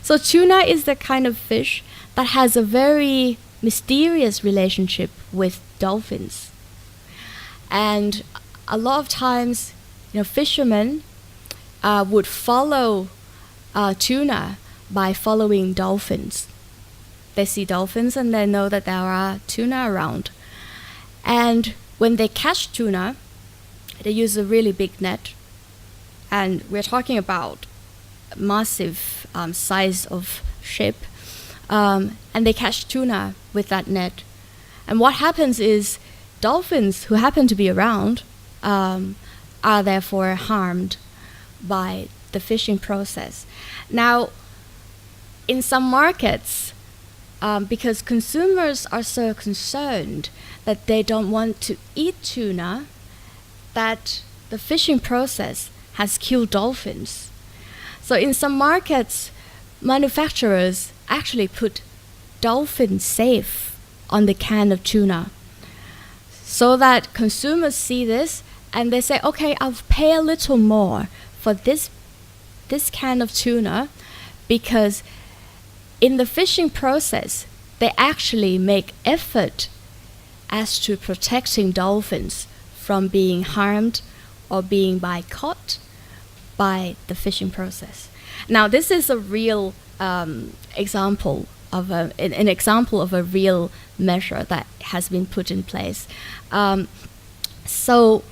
So tuna is the kind of fish that has a very mysterious relationship with dolphins. And a lot of times, you know, fishermen would follow tuna by following dolphins. They see dolphins and they know that there are tuna around. And when they catch tuna, they use a really big net. And we're talking about massive size of ship. And they catch tuna with that net. And what happens is dolphins who happen to be around are therefore harmed by the fishing process. Now, in some markets, because consumers are so concerned that they don't want to eat tuna, that the fishing process has killed dolphins. So in some markets, manufacturers actually put dolphin safe on the can of tuna so that consumers see this and they say, okay, I'll pay a little more for this can of tuna because in the fishing process, they actually make effort as to protecting dolphins from being harmed or being caught by the fishing process. Now, this is a real example of an example of a real measure that has been put in place. So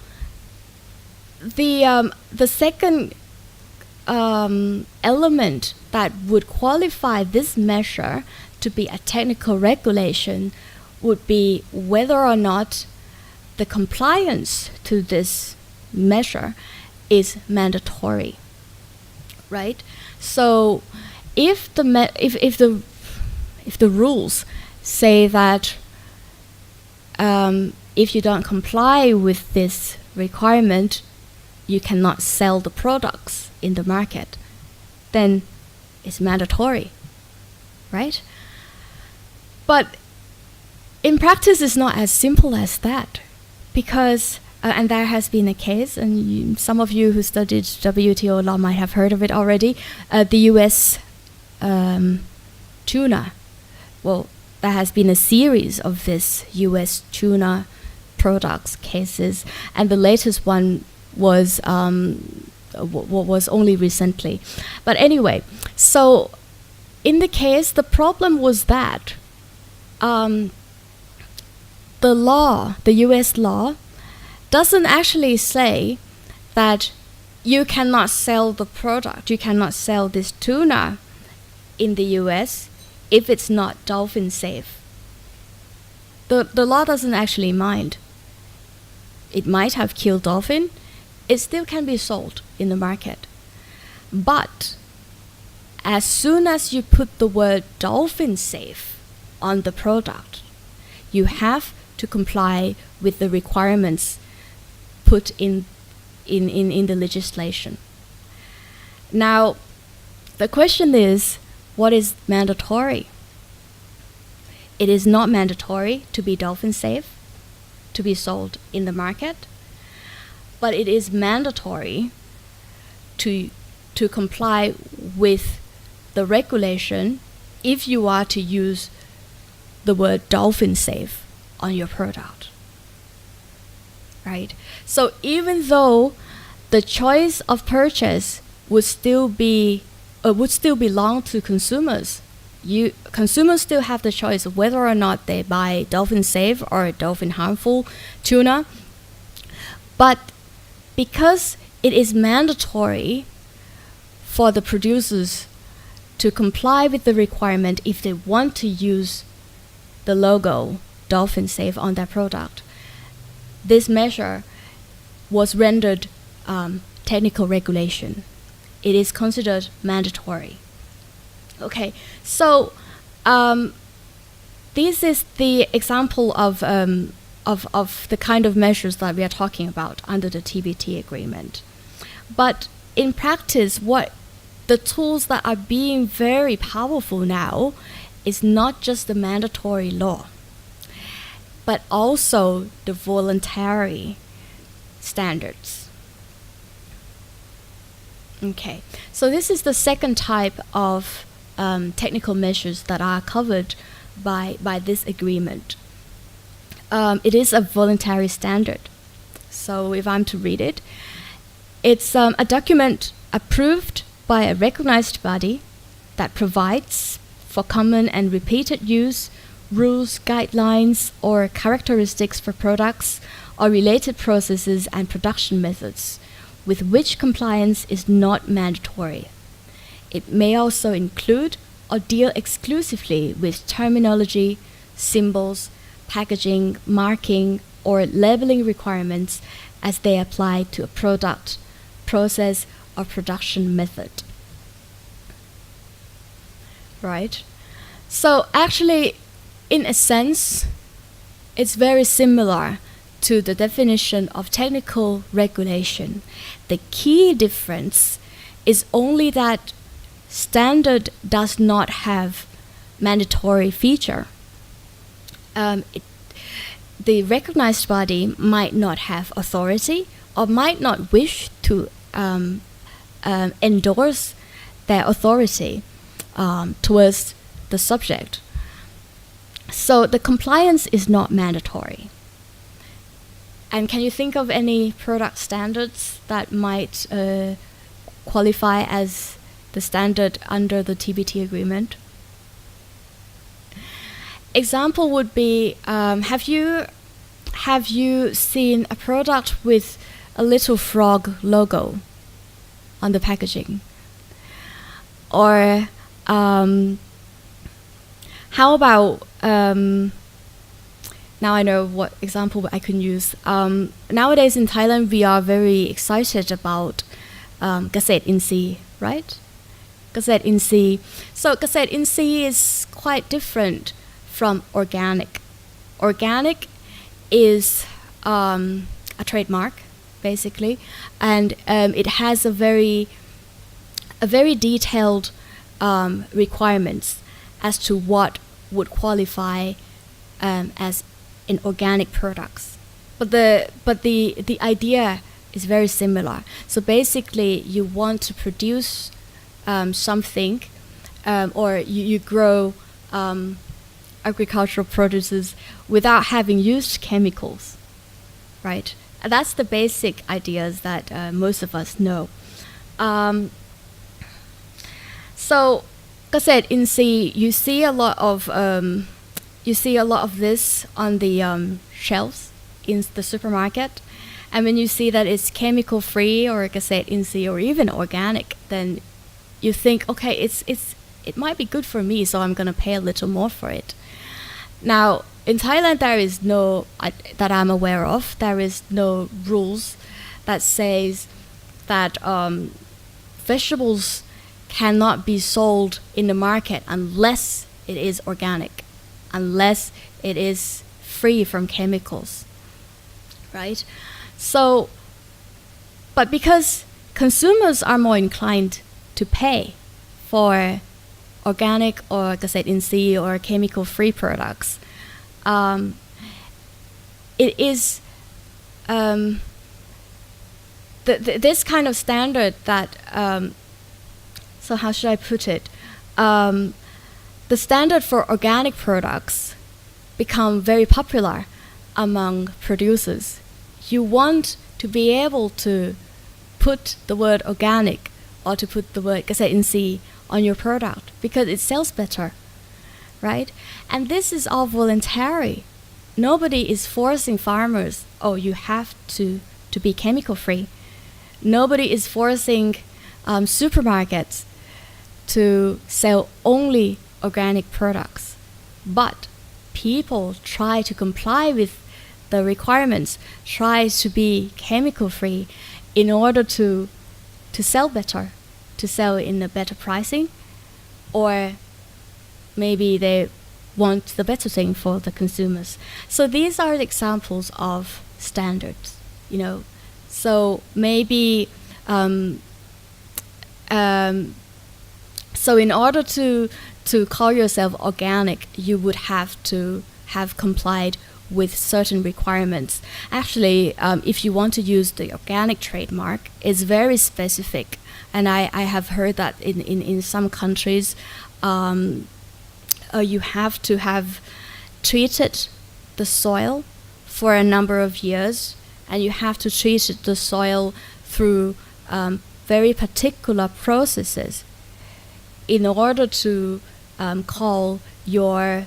the second element that would qualify this measure to be a technical regulation would be whether or not the compliance to this measure is mandatory, right? So if the rules say that if you don't comply with this requirement, you cannot sell the products in the market, then it's mandatory, right? But in practice, it's not as simple as that, because and there has been a case, and some of you who studied WTO law might have heard of it already, the U.S. Tuna. Well, there has been a series of this U.S. tuna products cases, and the latest one was only recently. But anyway, so in the case, the problem was that the law, the U.S. law, doesn't actually say that you cannot sell the product, you cannot sell this tuna in the U.S. if it's not dolphin safe. The law doesn't actually mind. It might have killed dolphin, it still can be sold in the market. But as soon as you put the word dolphin safe on the product, you have to comply with the requirements put in the legislation. Now, the question is, what is mandatory? It is not mandatory to be dolphin safe, to be sold in the market, but it is mandatory to comply with the regulation if you are to use the word dolphin safe on your product, right? So even though the choice of purchase would still belong to consumers, consumers still have the choice of whether or not they buy dolphin safe or dolphin harmful tuna. But because it is mandatory for the producers to comply with the requirement if they want to use the logo dolphin safe on their product. This measure was rendered technical regulation. It is considered mandatory. Okay, so this is the example of the kind of measures that we are talking about under the TBT agreement. But in practice, what the tools that are being very powerful now is not just the mandatory law, but also the voluntary standards. Okay, so this is the second type of technical measures that are covered by this agreement. It is a voluntary standard. So if I'm to read it, it's a document approved by a recognized body that provides for common and repeated use, rules, guidelines, or characteristics for products or related processes and production methods with which compliance is not mandatory. It may also include or deal exclusively with terminology, symbols, packaging, marking, or labeling requirements as they apply to a product, process, or production method. Right? So actually, in a sense, it's very similar to the definition of technical regulation. The key difference is only that standard does not have mandatory feature. The recognized body might not have authority or might not wish to endorse their authority towards the subject. So the compliance is not mandatory. And can you think of any product standards that might qualify as the standard under the TBT agreement? Example would be, have you seen a product with a little frog logo on the packaging? Or how about, now I know what example I can use. Nowadays in Thailand, we are very excited about Gaset Insi, right? Gaset Insi. So Gaset Insi is quite different from organic. Organic is a trademark, basically, and it has a very detailed requirements as to what would qualify as in organic products. But the idea is very similar. So basically, you want to produce something, or you grow agricultural produces without having used chemicals, right? And that's the basic ideas that most of us know. So, Gaset Insi, you see a lot of this on the shelves in the supermarket, and when you see that it's chemical free or Gaset Insi or even organic, then you think, okay, it might be good for me, so I'm gonna pay a little more for it. Now, in Thailand, there is no, that I'm aware of, there is no rules that says that vegetables cannot be sold in the market unless it is organic, unless it is free from chemicals, right? So, but because consumers are more inclined to pay for organic or Gaset Insi or chemical-free products, it is this kind of standard that, so how should I put it? The standard for organic products become very popular among producers. You want to be able to put the word organic or to put the word Gaset Insi on your product because it sells better, right? And this is all voluntary. Nobody is forcing farmers, oh, you have to be chemical free. Nobody is forcing supermarkets to sell only organic products. But people try to comply with the requirements, try to be chemical free in order to sell better, to sell in a better pricing, or maybe they want the better thing for the consumers. So these are the examples of standards, you know. So maybe so in order to call yourself organic, you would have to have complied with certain requirements. Actually, if you want to use the organic trademark, it's very specific. And I have heard that in some countries, you have to have treated the soil for a number of years, and you have to treat the soil through very particular processes in order to call your,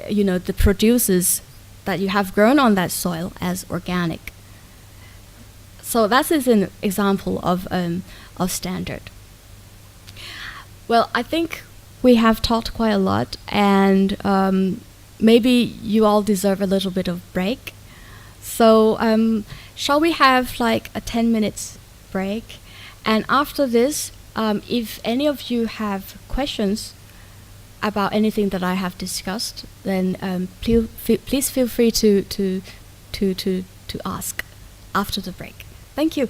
the producers that you have grown on that soil as organic. So that is an example of standard. Well, I think we have talked quite a lot, and maybe you all deserve a little bit of break. So shall we have like a 10 minutes break? And after this, if any of you have questions about anything that I have discussed, then please feel free to ask after the break. Thank you.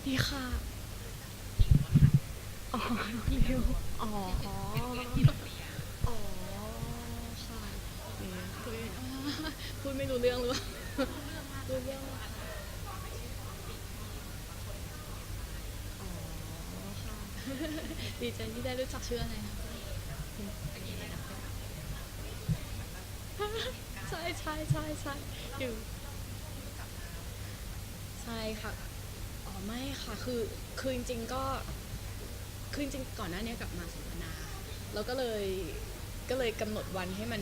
ดีค่ะอ๋อเร็วอ๋ออ๋อค่ะพูดไม่รู้เรื่องหรือเปล่ารู้เรื่องอ๋อค่ะดีใจที่ได้รู้จักชื่ออะไรนะใช่อยู่ใช่ค่ะอ๋อไม่ค่ะคือจริงๆก็คือจริงๆก่อนหน้านี้กลับมาสัมมนาแล้วก็เลยกำหนดวันให้มัน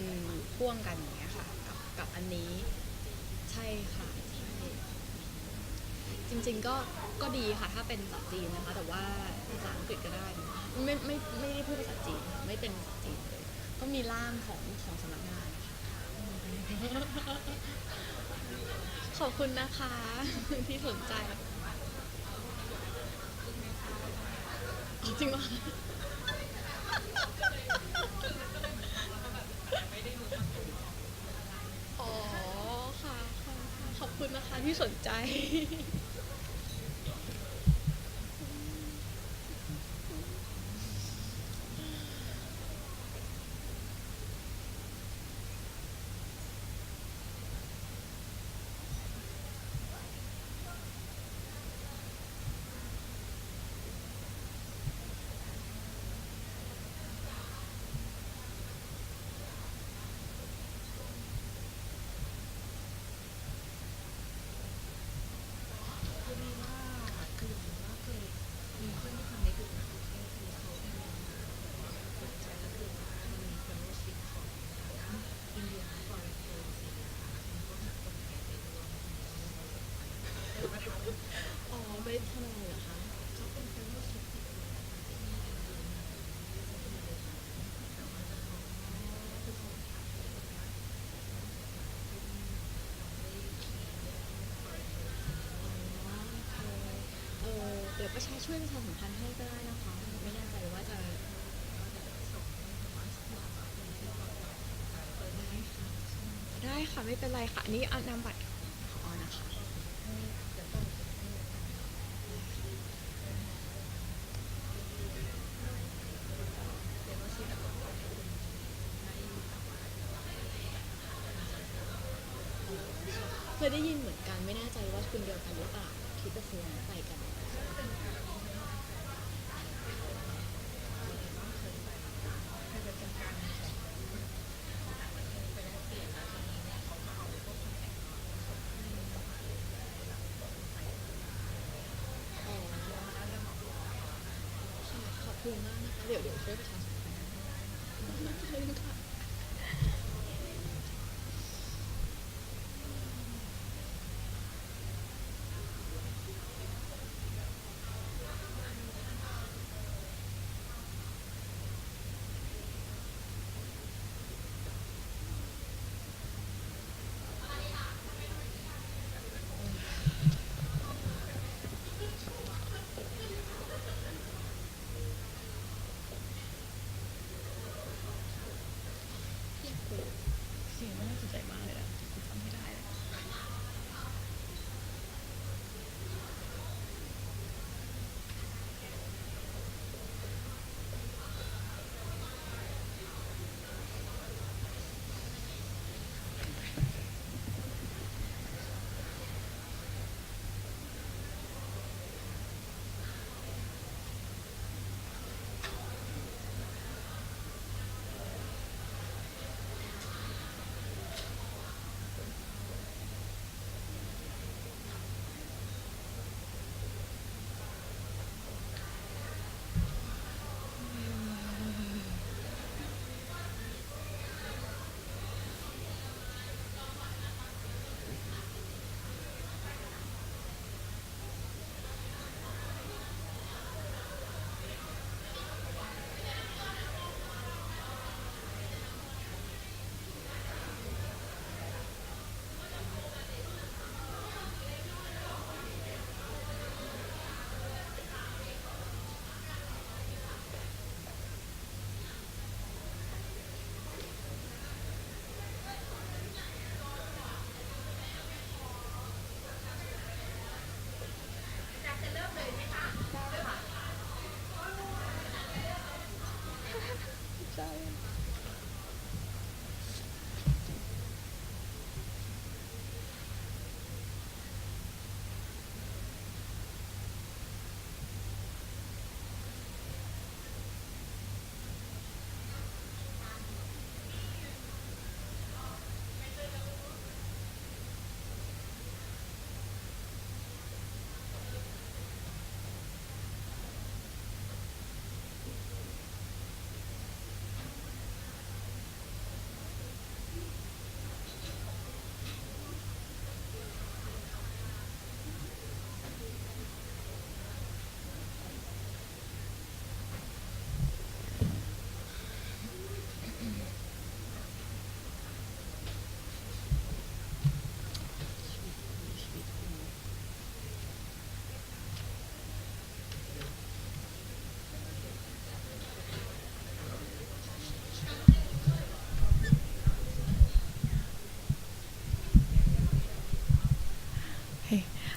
พ่วงกันอย่างเงี้ยค่ะกับอันนี้ใช่ค่ะใช่จริงๆก็ดีค่ะถ้าเป็นภาษาจีนนะคะแต่ว่าภาษาอังกฤษก็ได้ไม่ได้พูดภาษาจีนไม่เป็นภาษาจีนเลยก็มีล่ามของสำนักงานขอบคุณนะคะที่สนใจจริงเหรออ๋อค่ะขอบคุณนะคะที่สนใจอ๋อไม่ทำอะไรเหรอคะเดี๋ยวประชาช่วยประชาสัมพันธ์ให้ก็ได้นะคะไม่แน่ใจว่าจะได้ค่ะไม่เป็นไรค่ะอันนี้นามบัตรของออนะคะเคยได้ยินเหมือนกันไม่แน่ใจว่าคุณเดียวกันหรือเปล่าที่กระทรวงไปกันขอบคุณมากนะคะเดี๋ยวช่วยประชาสัมพันธ์ค่ะ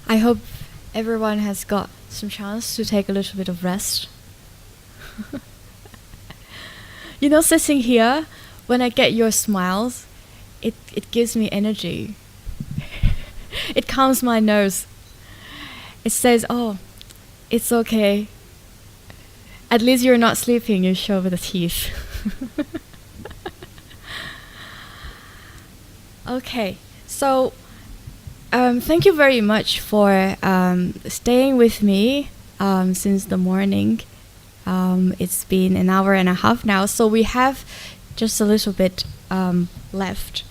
I hope everyone has got some chance to take a little bit of rest. You know, sitting here, when I get your smiles, it gives me energy. It calms my nerves. It says, oh, it's okay. At least you're not sleeping, you show with the teeth. Okay, so thank you very much for staying with me since the morning. It's been an hour and a half now, so we have just a little bit left.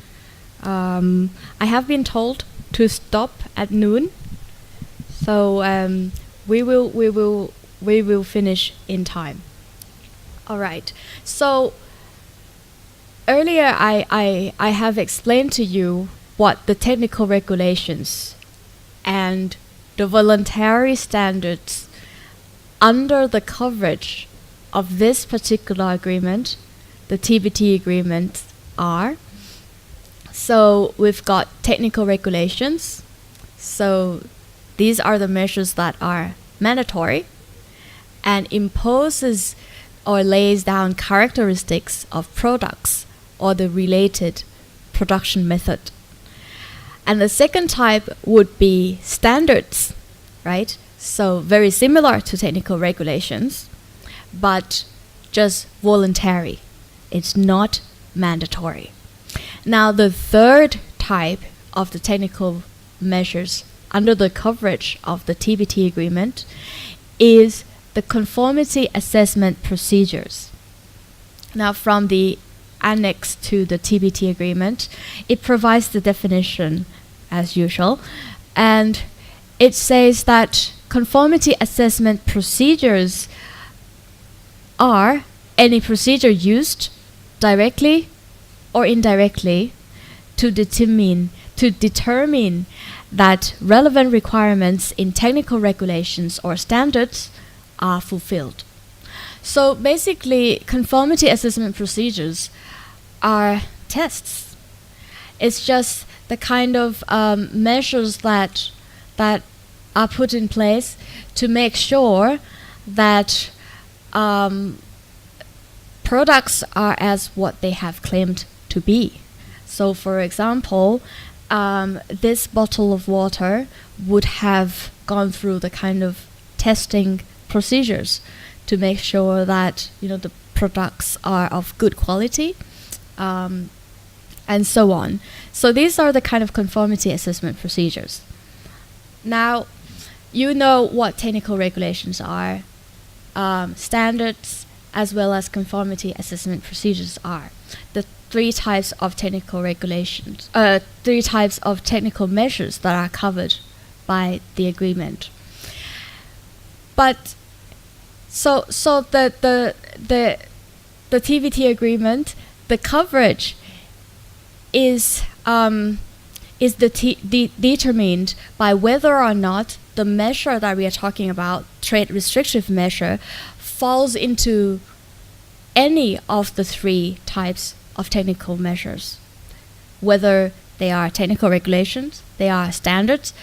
I have been told to stop at noon, so we will finish in time. All right. So earlier I have explained to you what the technical regulations and the voluntary standards under the coverage of this particular agreement, the TBT agreement, are. So we've got technical regulations. So these are the measures that are mandatory and imposes or lays down characteristics of products or the related production method. And the second type would be standards, right? So very similar to technical regulations, but just voluntary. It's not mandatory. Now the third type of the technical measures under the coverage of the TBT agreement is the conformity assessment procedures. Now from the annex to the TBT agreement, it provides the definition as usual, and it says that conformity assessment procedures are any procedure used directly or indirectly to determine that relevant requirements in technical regulations or standards are fulfilled. So basically, conformity assessment procedures are tests. It's just the kind of measures that are put in place to make sure that products are as what they have claimed to be. So for example, this bottle of water would have gone through the kind of testing procedures to make sure that the products are of good quality, and so on. So these are the kind of conformity assessment procedures. Now, you know what technical regulations are, standards, as well as conformity assessment procedures are. The three types of technical regulations, three types of technical measures that are covered by the agreement. But so the TBT agreement, the coverage is determined by whether or not the measure that we are talking about, trade restrictive measure, falls into any of the three types of technical measures, whether they are technical regulations, they are standards,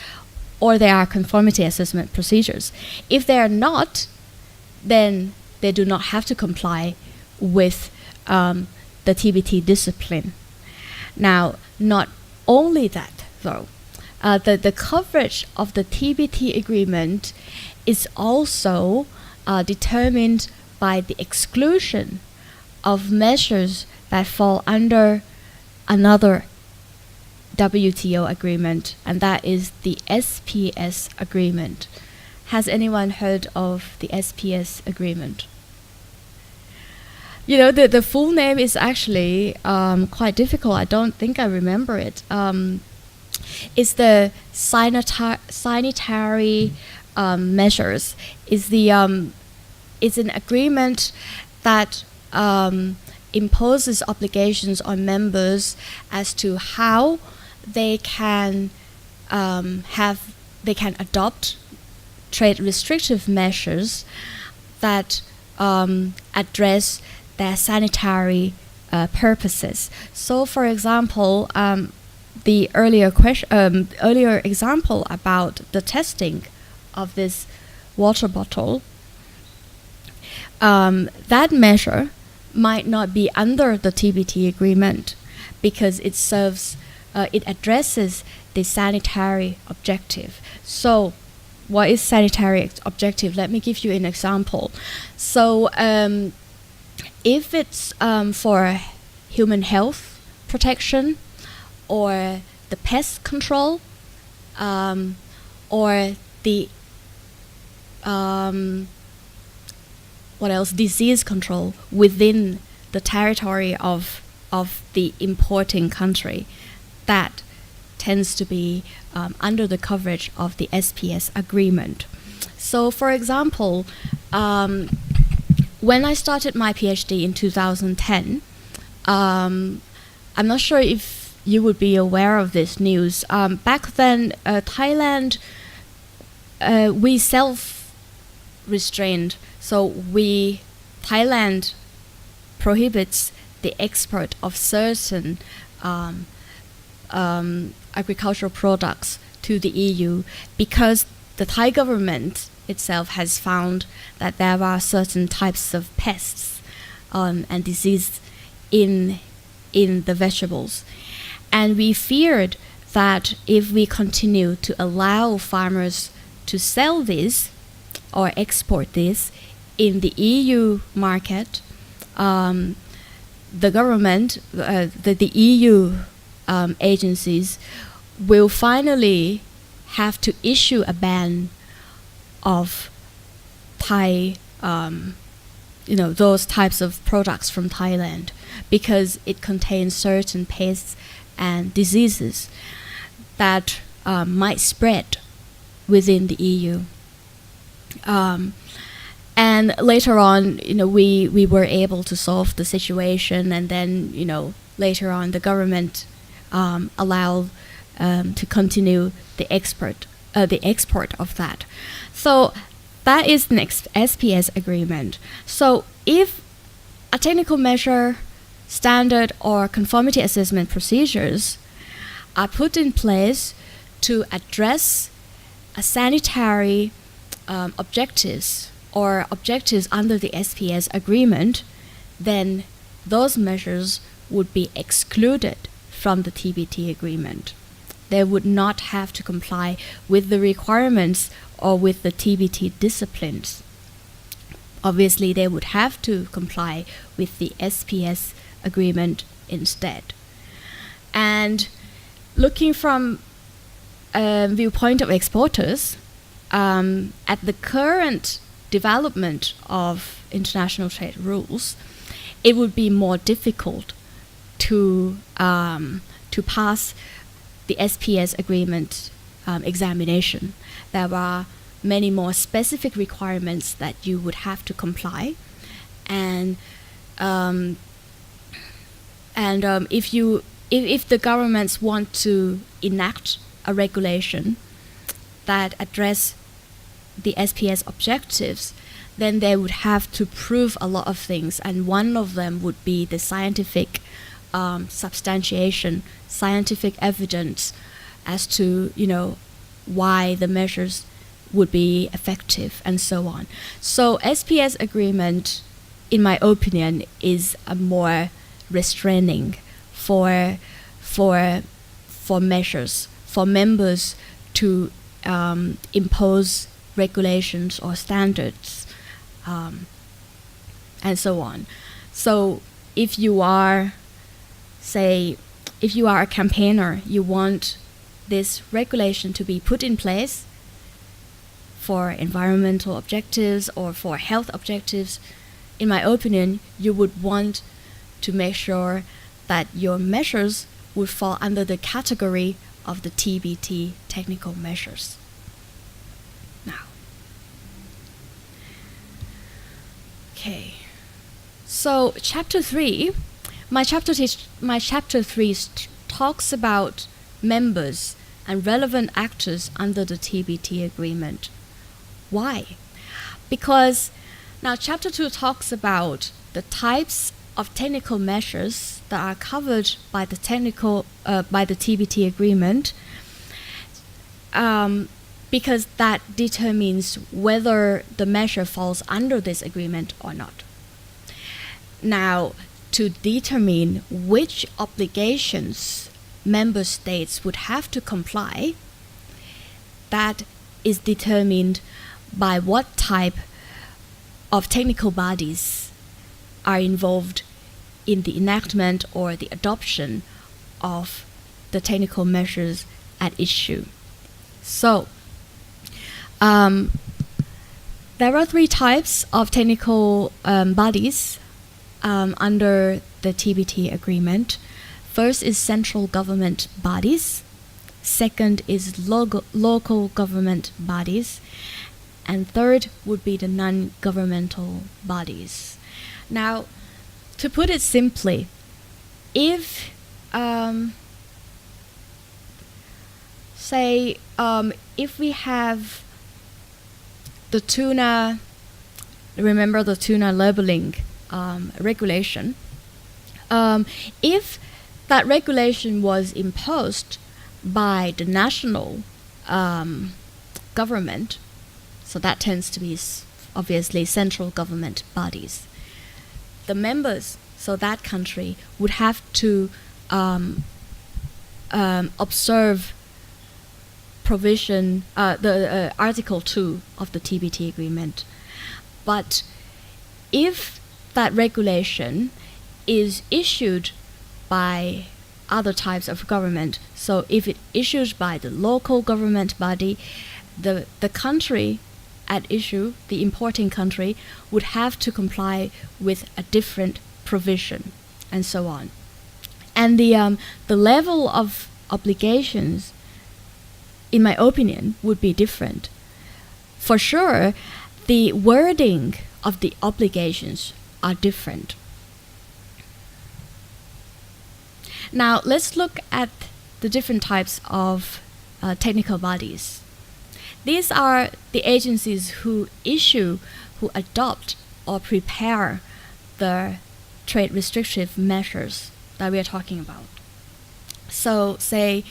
or they are conformity assessment procedures. If they are not, then they do not have to comply with the TBT discipline. Now, not only that, though, the coverage of the TBT agreement is also determined by the exclusion of measures that fall under another WTO agreement, and that is the SPS agreement. Has anyone heard of the SPS agreement? The full name is actually quite difficult. I don't think I remember it. It's the sanitary measures. It's an agreement that imposes obligations on members as to how they can adopt trade restrictive measures that address their sanitary purposes. So, for example, the earlier example about the testing of this water bottle, that measure might not be under the TBT agreement because it serves, it addresses the sanitary objective. So, what is sanitary objective? Let me give you an example. So, if it's for human health protection, or the pest control, or the what else? Disease control within the territory of the importing country, that tends to be under the coverage of the SPS agreement. So, for example, when I started my PhD in 2010, I'm not sure if you would be aware of this news. Back then, Thailand, we self-restrained. So Thailand prohibits the export of certain agricultural products to the EU because the Thai government itself has found that there are certain types of pests and disease in the vegetables. And we feared that if we continue to allow farmers to sell this or export this in the EU market, the government, the EU agencies will finally have to issue a ban of Thai, those types of products from Thailand because it contains certain pests and diseases that might spread within the EU. And later on, we were able to solve the situation, and then, later on, the government allowed to continue the export of that. So that is the next SPS agreement. So if a technical measure, standard, or conformity assessment procedures are put in place to address a sanitary objectives or objectives under the SPS agreement, then those measures would be excluded from the TBT agreement. They would not have to comply with the requirements or with the TBT disciplines. Obviously, they would have to comply with the SPS agreement instead. And looking from a viewpoint of exporters, at the current development of international trade rules, it would be more difficult to pass the SPS agreement examination. There are many more specific requirements that you would have to comply, and if the governments want to enact a regulation that address the SPS objectives, then they would have to prove a lot of things, and one of them would be the scientific substantiation, scientific evidence as to why the measures would be effective and so on. So SPS agreement, in my opinion, is a more restraining for measures, for members to impose regulations or standards and so on. So if you are a campaigner, you want this regulation to be put in place for environmental objectives or for health objectives, in my opinion, you would want to make sure that your measures would fall under the category of the TBT technical measures. Now, okay, so chapter 3, my chapter 3 talks about members and relevant actors under the TBT agreement. Why? Because now chapter 2 talks about the types of technical measures that are covered by the by the TBT agreement, because that determines whether the measure falls under this agreement or not. Now, to determine which obligations member states would have to comply, that is determined by what type of technical bodies are involved in the enactment or the adoption of the technical measures at issue. So, there are three types of technical bodies under the TBT agreement. First is central government bodies. Second is local government bodies. And third would be the non-governmental bodies. Now, to put it simply, if if we have the tuna, remember the tuna labeling regulation, if that regulation was imposed by the national government, so that tends to be obviously central government bodies, the members, so that country would have to observe provision, the Article 2 of the TBT agreement. But if that regulation is issued by other types of government, so if it issued by the local government body, the country at issue, the importing country, would have to comply with a different provision, and so on. And the level of obligations, in my opinion, would be different. For sure, the wording of the obligations are different. Now, let's look at the different types of technical bodies. These are the agencies who adopt or prepare the trade restrictive measures that we are talking about. So, say,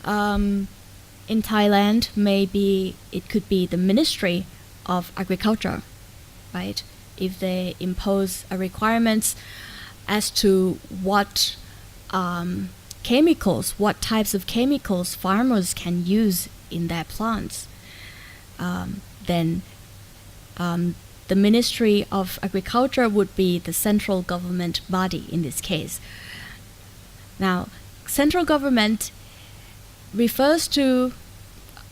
in Thailand, maybe it could be the Ministry of Agriculture, right? If they impose a requirements as to what chemicals, what types of chemicals farmers can use in their plants, then the Ministry of Agriculture would be the central government body in this case. Now, central government refers to,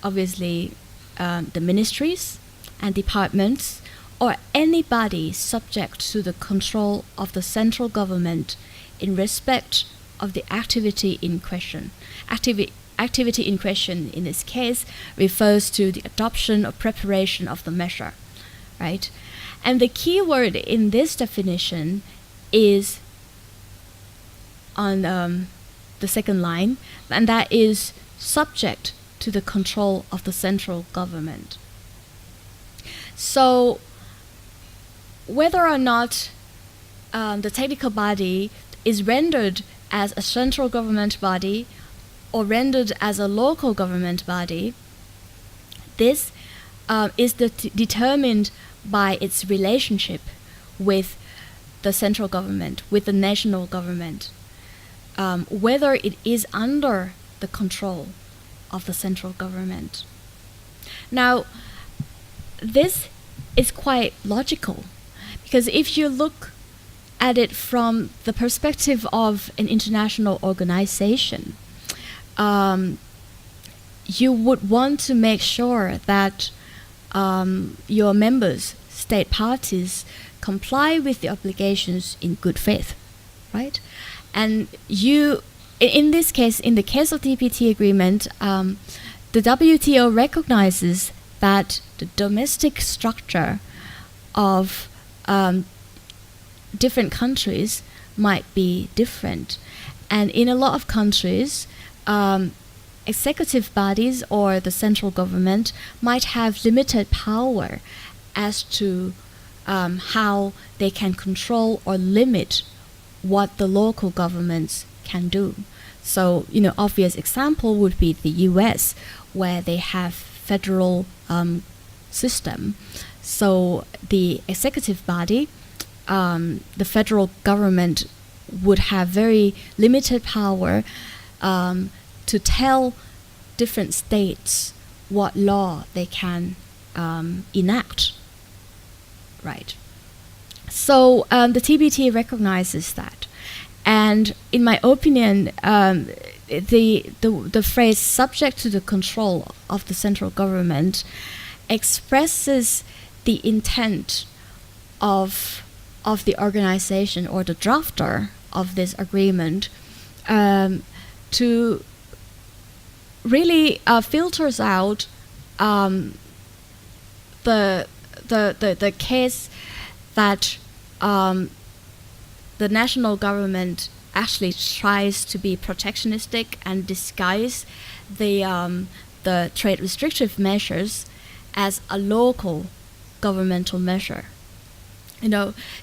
obviously, the ministries and departments or any body subject to the control of the central government in respect of the activity in question. Activity in question in this case refers to the adoption or preparation of the measure, right? And the key word in this definition is on the second line, and that is subject to the control of the central government. So, whether or not the technical body is rendered as a central government body or rendered as a local government body, this is determined by its relationship with the central government, with the national government, whether it is under the control of the central government. Now, this is quite logical, because if you look at it from the perspective of an international organization, you would want to make sure that your members, state parties, comply with the obligations in good faith, right? And in this case, in the case of the TBT agreement, the WTO recognizes that the domestic structure of different countries might be different. And in a lot of countries, executive bodies or the central government might have limited power as to how they can control or limit what the local governments can do. So, obvious example would be the US, where they have federal system. So the executive body, the federal government would have very limited power to tell different states what law they can enact, right? So the TBT recognizes that, and in my opinion, the phrase "subject to the control of the central government" expresses the intent of the organization or the drafter of this agreement to really filters out the case that the national government actually tries to be protectionistic and disguise the trade restrictive measures as a local governmental measure.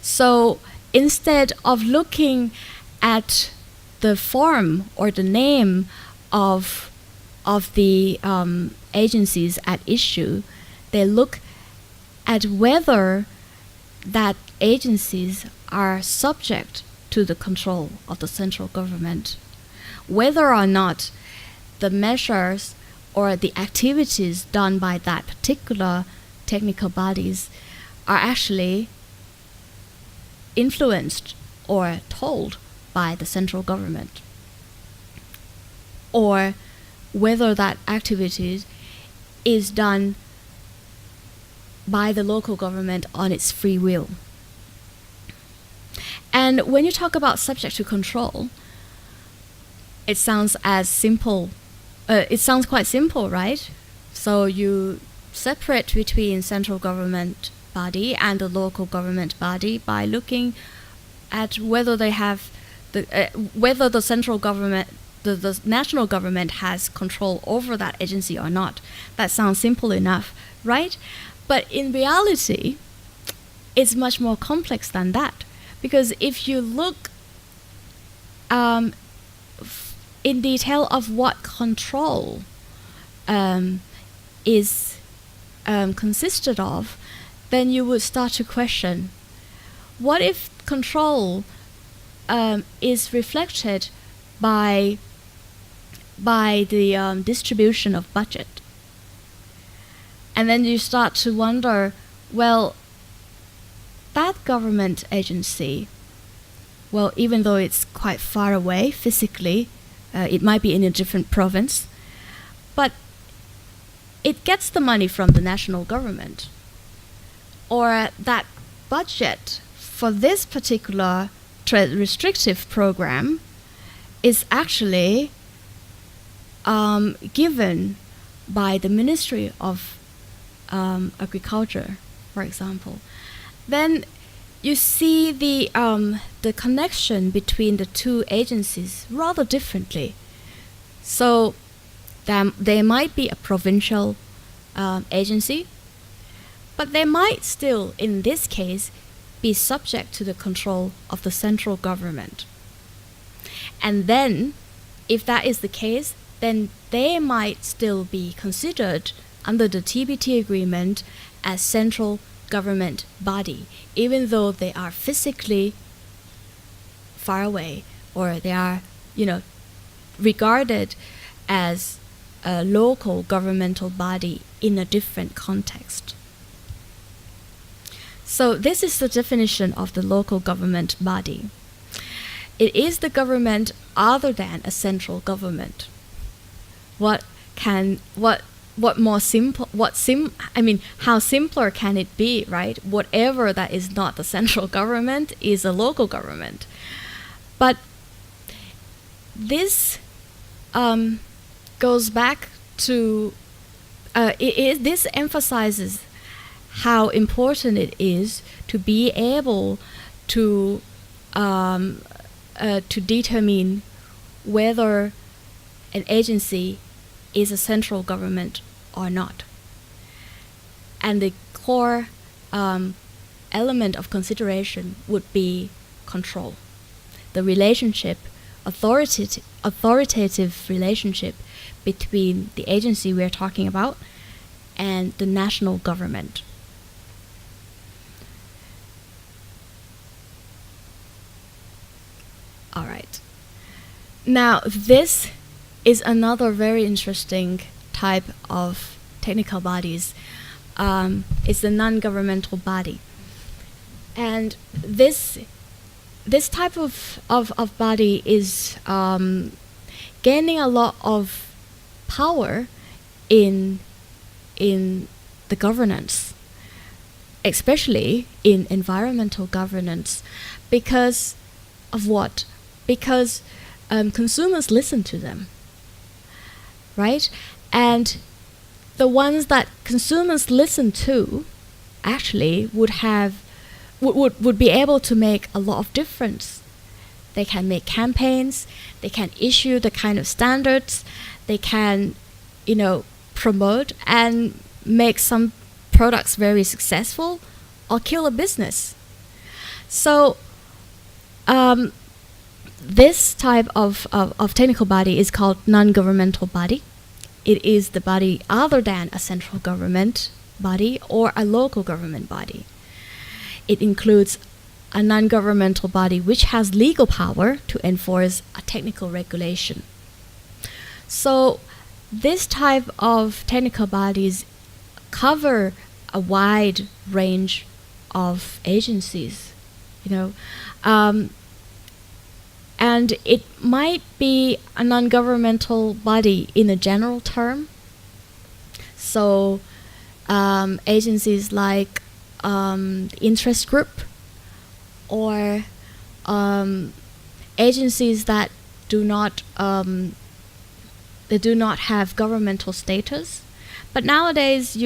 So instead of looking at the form or the name of the agencies at issue, they look at whether that agencies are subject to the control of the central government, whether or not the measures or the activities done by that particular technical bodies are actually influenced or told by the central government, or whether that activity is done by the local government on its free will. And when you talk about subject to control, it sounds quite simple, right? So you separate between central government body and the local government body by looking at whether they have whether the central government, the national government has control over that agency or not. That sounds simple enough, right? But in reality, it's much more complex than that. Because if you look in detail of what control is consisted of, then you would start to question, what if control is reflected by the distribution of budget? And then you start to wonder, well, that government agency, well, even though it's quite far away physically, it might be in a different province, but it gets the money from the national government. Or that budget for this particular trade restrictive program is actually given by the Ministry of Agriculture, for example. Then you see the connection between the two agencies rather differently. So there might be a provincial agency, but they might still, in this case, be subject to the control of the central government. And then, if that is the case, then they might still be considered under the TBT agreement as central government body, even though they are physically far away, or they are, regarded as a local governmental body in a different context. So this is the definition of the local government body. It is the government other than a central government. How simpler can it be, right? Whatever that is not the central government is a local government. But this goes back to, this emphasizes how important it is to be able to determine whether an agency is a central government or not. And the core element of consideration would be control. the relationship, authoritative relationship between the agency we're talking about and the national government. All right. Now, this is another very interesting type of technical bodies. It's the non-governmental body. And this type of body is gaining a lot of power in the governance, especially in environmental governance, because of what? Because consumers listen to them, right? And the ones that consumers listen to actually would be able to make a lot of difference. They can make campaigns, they can issue the kind of standards, they can, promote and make some products very successful or kill a business. So this type of technical body is called non-governmental body. It is the body other than a central government body or a local government body. It includes a non-governmental body which has legal power to enforce a technical regulation. So this type of technical bodies cover a wide range of agencies, and it might be a non-governmental body in a general term. So agencies like interest group or agencies that do not have governmental status. But nowadays,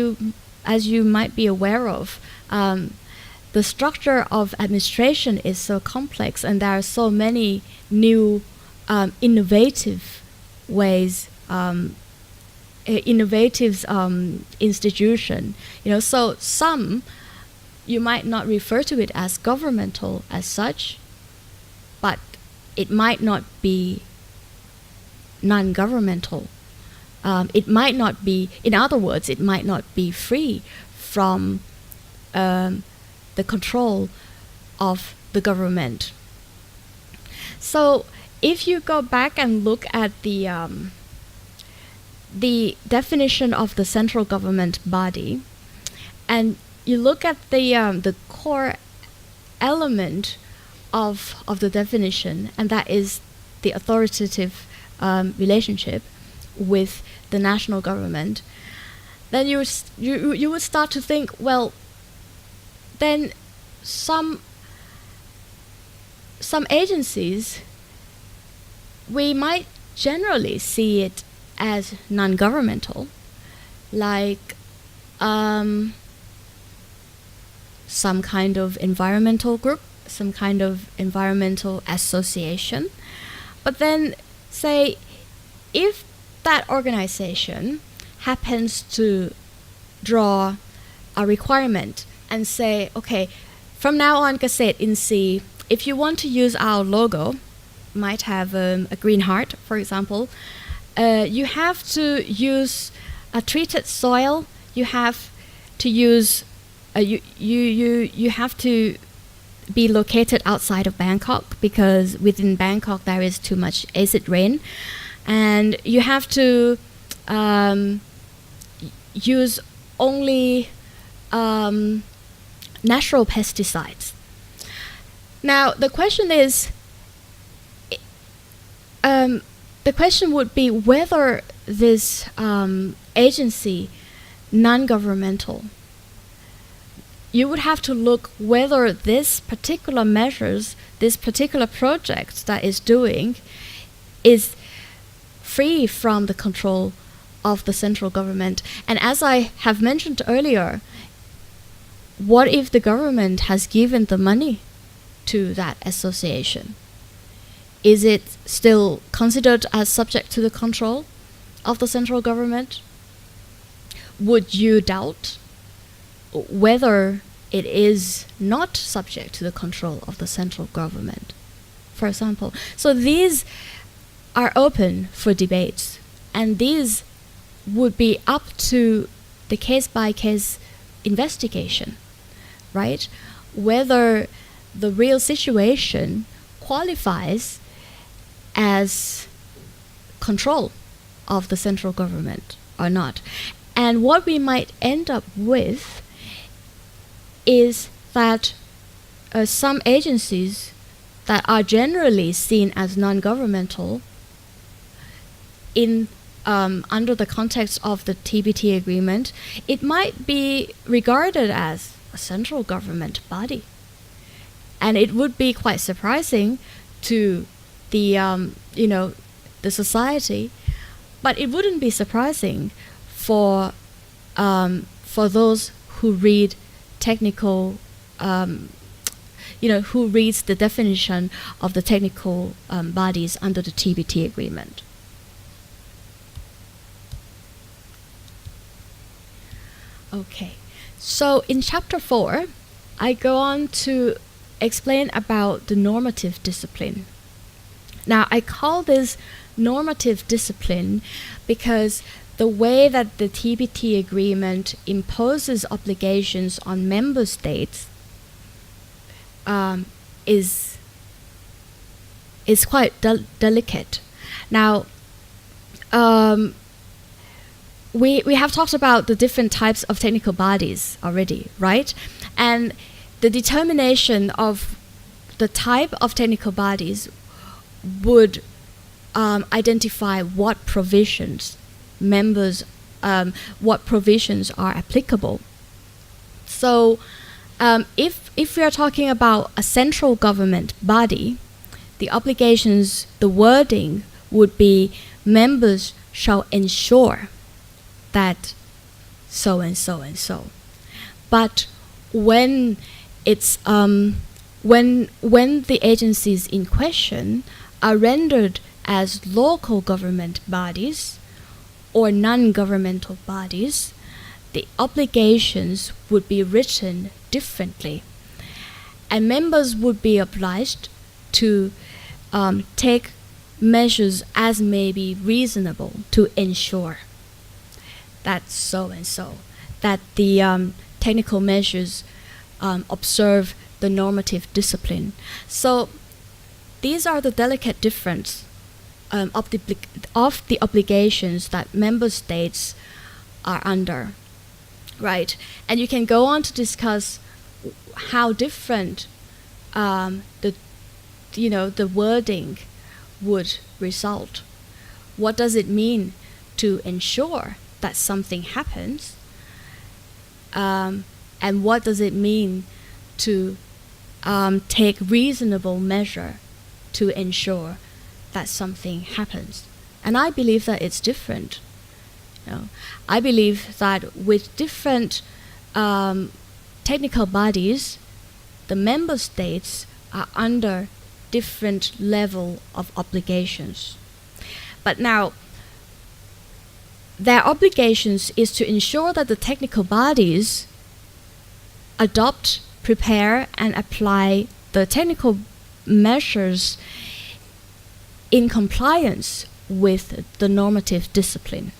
as you might be aware of, the structure of administration is so complex, and there are so many new innovative ways, innovative institution. So some you might not refer to it as governmental as such, but it might not be non-governmental. It might not be, in other words, it might not be free from the control of the government. So if you go back and look at the definition of the central government body, and you look at the core element of the definition, and that is the authoritative relationship with the national government, then you would start to think, well, then some agencies, we might generally see it as non-governmental, like some kind of environmental group, some kind of environmental association. But then, say, if that organization happens to draw a requirement and say, okay, from now on, เกษตรอินทรีย์, if you want to use our logo, might have a green heart, for example, you have to use a treated soil. You have to use you have to be located outside of Bangkok, because within Bangkok there is too much acid rain, and you have to use only natural pesticides. Now the question is, the question would be whether this agency, non-governmental, you would have to look whether this particular measures, this particular project that is doing, is free from the control of the central government. And as I have mentioned earlier, what if the government has given the money to that association? Is it still considered as subject to the control of the central government? Would you doubt whether it is not subject to the control of the central government? For for example. So these are open for debates, and these would be up to the case-by-case investigation, right? Whether the real situation qualifies as control of the central government or not. And what we might end up with is that some agencies that are generally seen as non-governmental in under the context of the TBT agreement, it might be regarded as a central government body. And it would be quite surprising to the the society, but it wouldn't be surprising for those who read technical, who reads the definition of the technical bodies under the TBT agreement. Okay, so in chapter 4, I go on to explain about the normative discipline. Now, I call this normative discipline because the way that the TBT agreement imposes obligations on member states is quite delicate. Now, we have talked about the different types of technical bodies already, right? And the determination of the type of technical bodies would identify what provisions what provisions are applicable. So if we are talking about a central government body, the obligations, the wording would be members shall ensure that so and so and so. But when it's when the agencies in question are rendered as local government bodies or non-governmental bodies, the obligations would be written differently, and members would be obliged to take measures as may be reasonable to ensure that so and so, that the technical measures observe the normative discipline. So these are the delicate difference of the obligations that member states are under, right? And you can go on to discuss how different the wording would result. What does it mean to ensure that something happens? And what does it mean to take reasonable measure to ensure that something happens? And I believe that it's different. I believe that with different technical bodies, the member states are under different level of obligations. But now, their obligations is to ensure that the technical bodies adopt, prepare, and apply the technical measures in compliance with the normative discipline.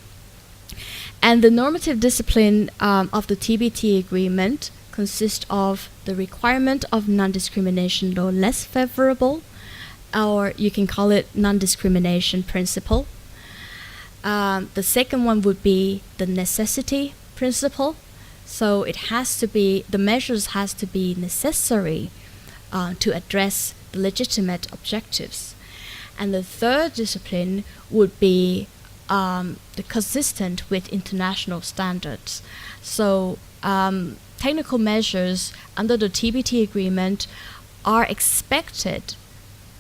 And the normative discipline of the TBT agreement consists of the requirement of non-discrimination law less favorable, or you can call it non-discrimination principle. The second one would be the necessity principle. So it has to be, the measures has to be necessary to address the legitimate objectives. And the third discipline would be consistent with international standards. So technical measures under the TBT agreement are expected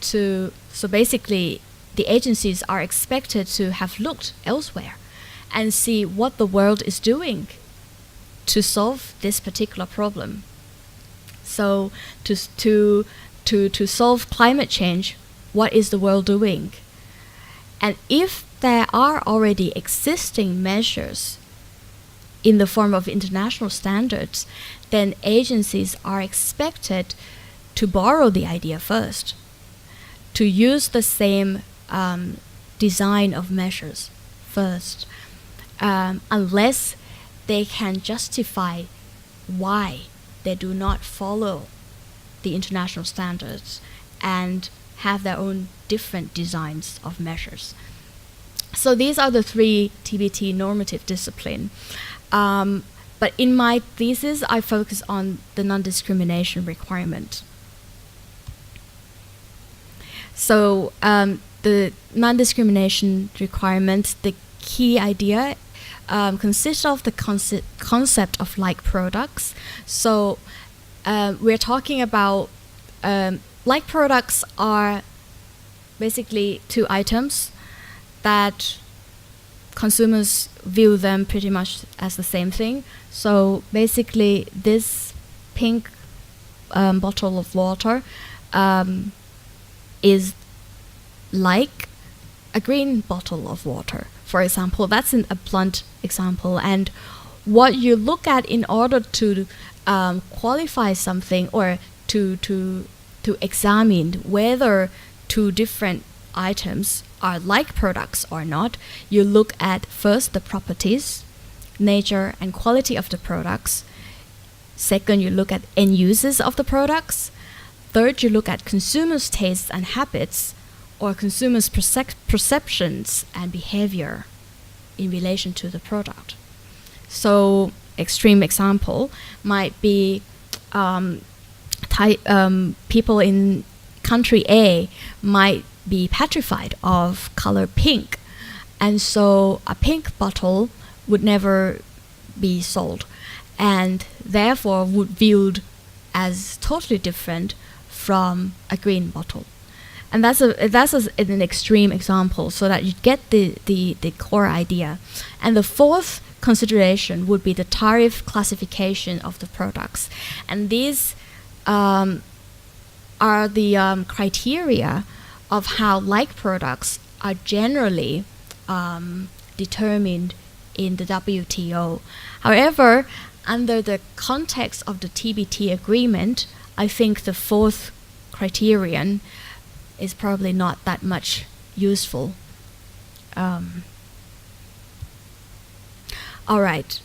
to, so basically the agencies are expected to have looked elsewhere and see what the world is doing to solve this particular problem. So to solve climate change, what is the world doing? And if there are already existing measures in the form of international standards, then agencies are expected to borrow the idea first, to use the same design of measures first, unless they can justify why they do not follow the international standards and have their own different designs of measures. So these are the three TBT normative discipline. But in my thesis, I focus on the non-discrimination requirement. So the non-discrimination requirement, the key idea consists of the concept of like products. So we're talking about like products are basically two items that consumers view them pretty much as the same thing. So basically this pink bottle of water is like a green bottle of water, for example. That's a blunt example. And what you look at in order to qualify something or to examine whether two different items are like products or not, you look at first the properties, nature and quality of the products. Second, you look at end uses of the products. Third, you look at consumers' tastes and habits, or consumers' perceptions and behavior in relation to the product. So, extreme example might be people in country A might be petrified of color pink, and so a pink bottle would never be sold, and therefore would viewed as totally different from a green bottle. And that's an extreme example, so that you get the core idea. And the fourth consideration would be the tariff classification of the products, and these are the criteria of how like products are generally determined in the WTO. However, under the context of the TBT agreement, I think the fourth criterion is probably not that much useful. All right.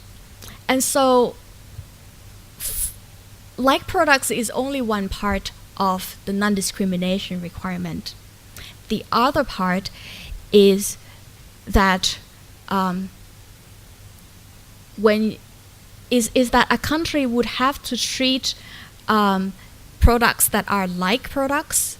And so like products is only one part of the non-discrimination requirement. The other part is that that a country would have to treat products that are like products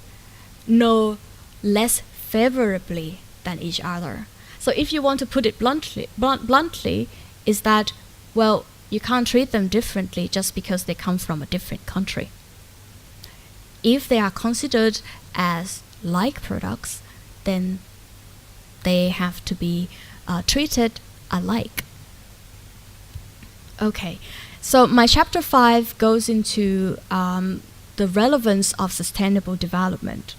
no less favorably than each other. So if you want to put it bluntly, is that, well, you can't treat them differently just because they come from a different country. If they are considered as like products, then they have to be treated alike. Okay, so my chapter 5 goes into the relevance of sustainable development.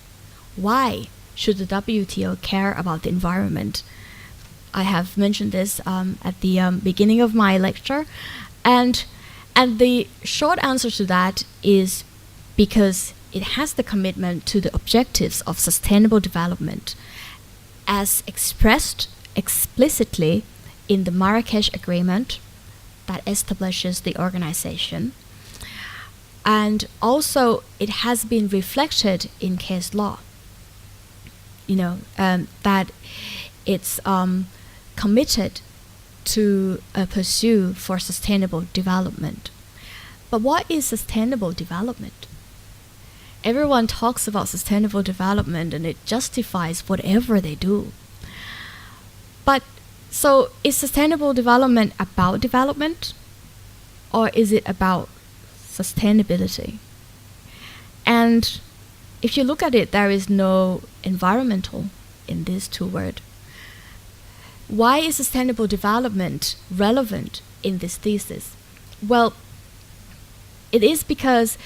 Why should the WTO care about the environment? I have mentioned this at the beginning of my lecture, and the short answer to that is because it has the commitment to the objectives of sustainable development as expressed explicitly in the Marrakesh Agreement that establishes the organization, and also it has been reflected in case law. That it's committed to pursue for sustainable development. But what is sustainable development? Everyone talks about sustainable development and it justifies whatever they do. But so is sustainable development about development, or is it about sustainability? And if you look at it, there is no environmental in these two words. Why is sustainable development relevant in this thesis? Well, it is because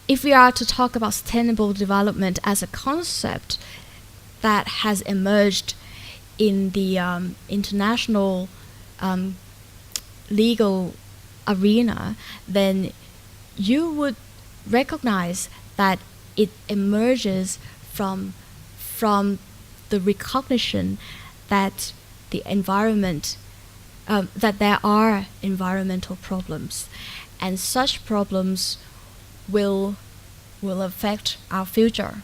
if we are to talk about sustainable development as a concept that has emerged in the international legal arena, then you would recognize that it emerges from the recognition that the environment, that there are environmental problems, and such problems will affect our future.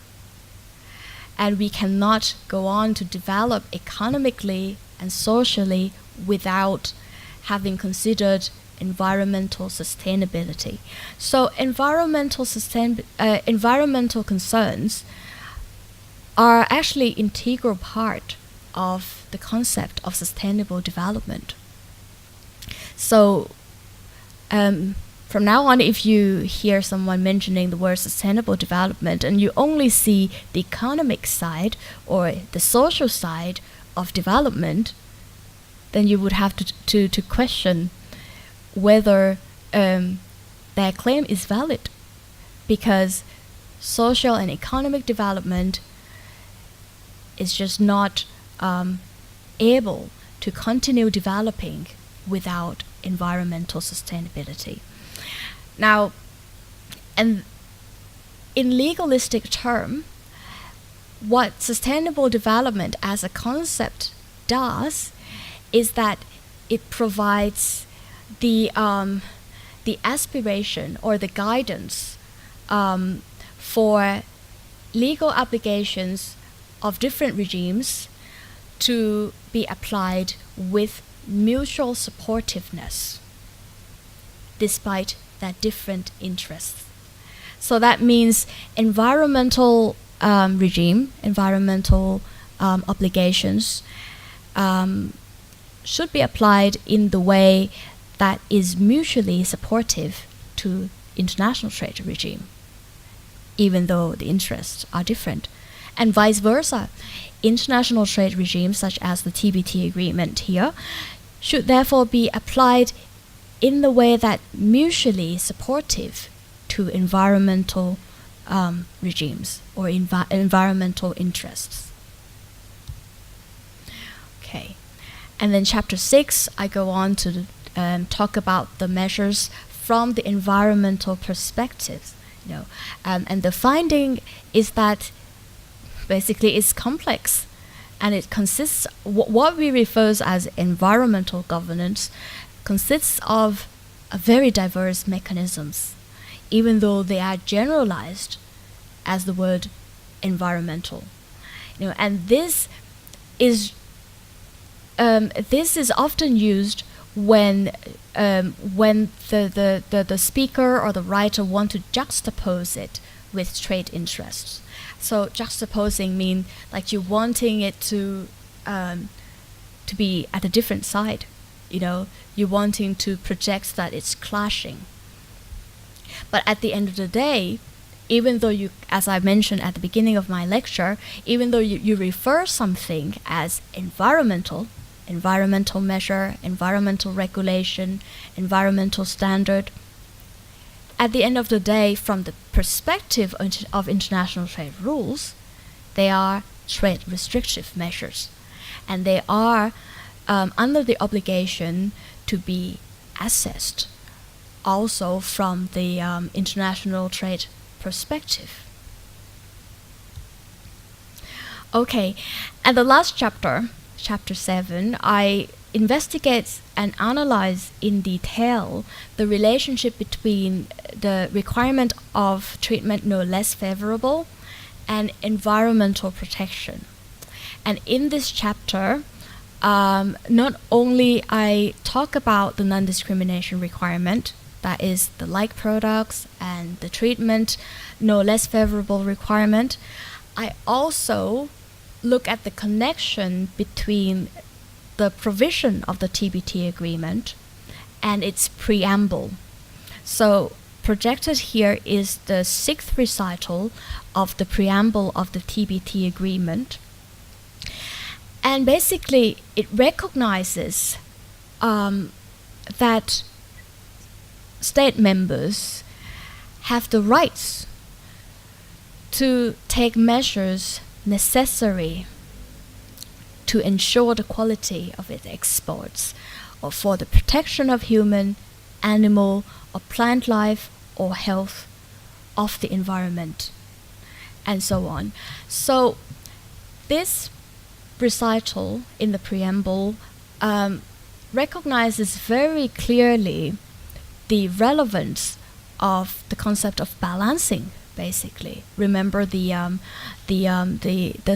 And we cannot go on to develop economically and socially without having considered environmental sustainability. So environmental concerns are actually integral part of the concept of sustainable development. So from now on, if you hear someone mentioning the word sustainable development and you only see the economic side or the social side of development, then you would have to question whether their claim is valid, because social and economic development is just not able to continue developing without environmental sustainability. Now, and in legalistic term, what sustainable development as a concept does is that it provides the aspiration or the guidance for legal obligations of different regimes to be applied with mutual supportiveness despite their different interests. So that means environmental environmental obligations should be applied in the way that is mutually supportive to international trade regime, even though the interests are different. And vice versa, international trade regimes such as the TBT agreement here should therefore be applied in the way that mutually supportive to environmental regimes or environmental interests. Okay, and then chapter 6, I go on to talk about the measures from the environmental perspective. And the finding is that basically it's complex, and it consists what we refer as environmental governance consists of a very diverse mechanisms, even though they are generalized as the word environmental. And this is often used when the speaker or the writer want to juxtapose it with trade interests. So juxtaposing means like you wanting it to be at a different side. You're wanting to project that it's clashing. But at the end of the day, even though you, as I mentioned at the beginning of my lecture, even though you refer something as environmental measure, environmental regulation, environmental standard, at the end of the day, from the perspective of international trade rules, they are trade restrictive measures. And they are under the obligation to be assessed also from the international trade perspective. Okay, and the last chapter, chapter 7, I investigate and analyze in detail the relationship between the requirement of treatment no less favorable and environmental protection. And in this chapter, not only I talk about the non-discrimination requirement, that is the like products and the treatment no less favorable requirement, I also look at the connection between the provision of the TBT agreement and its preamble. So projected here is the 6th recital of the preamble of the TBT agreement. And basically, it recognizes that state members have the rights to take measures necessary to ensure the quality of its exports, or for the protection of human, animal, or plant life or health of the environment. and so on. So this recital in the preamble recognizes very clearly the relevance of the concept of balancing, basically. Remember the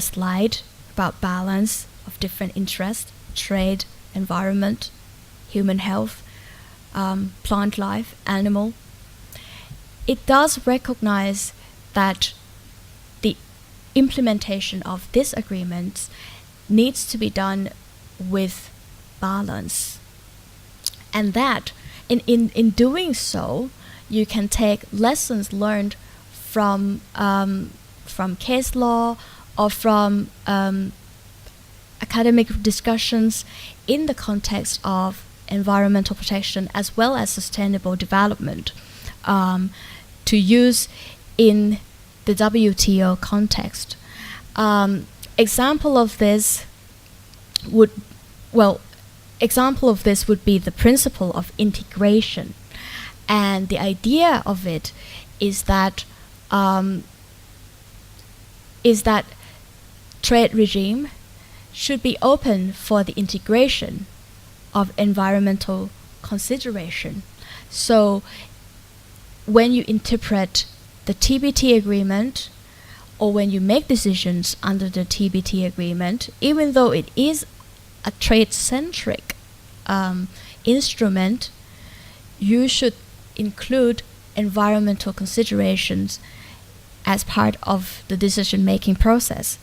slide about balance of different interests: trade, environment, human health, plant life, animal. It does recognize that the implementation of this agreement needs to be done with balance, and that in doing so, you can take lessons learned from case law or from academic discussions in the context of environmental protection as well as sustainable development to use in the WTO context. Example of this would be the principle of integration, and the idea of it is that trade regime should be open for the integration of environmental consideration. So when you interpret the TBT agreement, or when you make decisions under the TBT agreement, even though it is a trade-centric instrument, you should include environmental considerations as part of the decision-making process.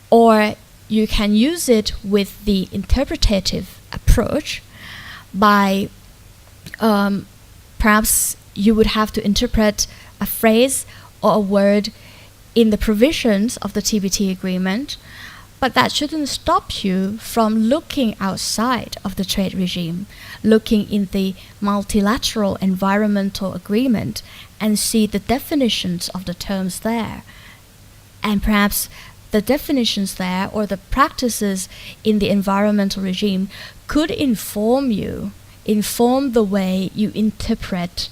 Or you can use it with the interpretative approach by perhaps you would have to interpret a phrase or a word in the provisions of the TBT agreement, but that shouldn't stop you from looking outside of the trade regime, looking in the multilateral environmental agreement and see the definitions of the terms there. And perhaps the definitions there or the practices in the environmental regime could inform the way you interpret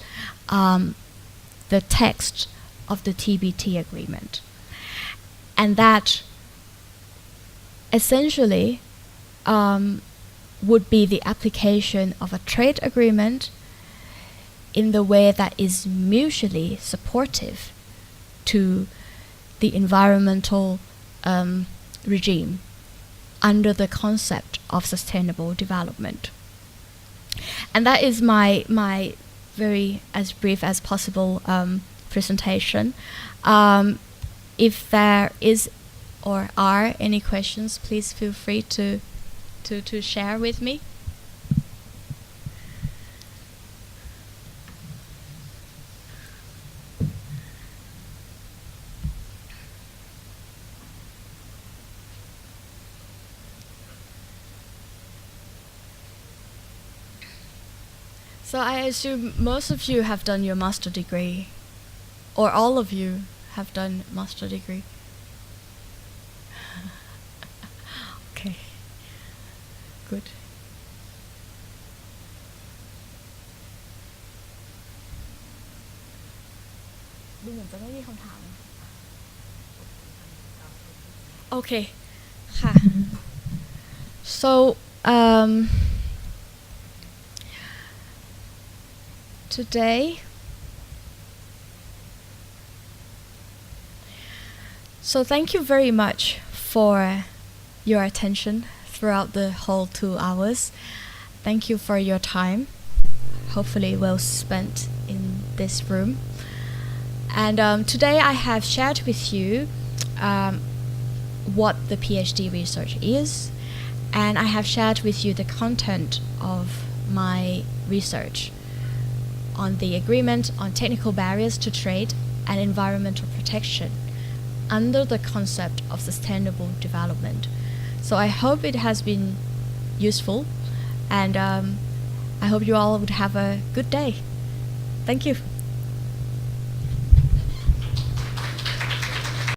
the text of the TBT agreement. And that essentially would be the application of a trade agreement in the way that is mutually supportive to the environmental regime under the concept of sustainable development. And that is my very as brief as possible presentation. If there is or are any questions, please feel free to share with me. So I assume most of you have done your master degree, or all of you have done master degree. Okay, good. Okay, ค่ะ So today so thank you very much for your attention throughout the whole 2 hours. Thank you for your time, hopefully well spent in this room. And today I have shared with you what the PhD research is, and I have shared with you the content of my research on the agreement on technical barriers to trade and environmental protection under the concept of sustainable development. So I hope it has been useful, and I hope you all would have a good day. Thank you.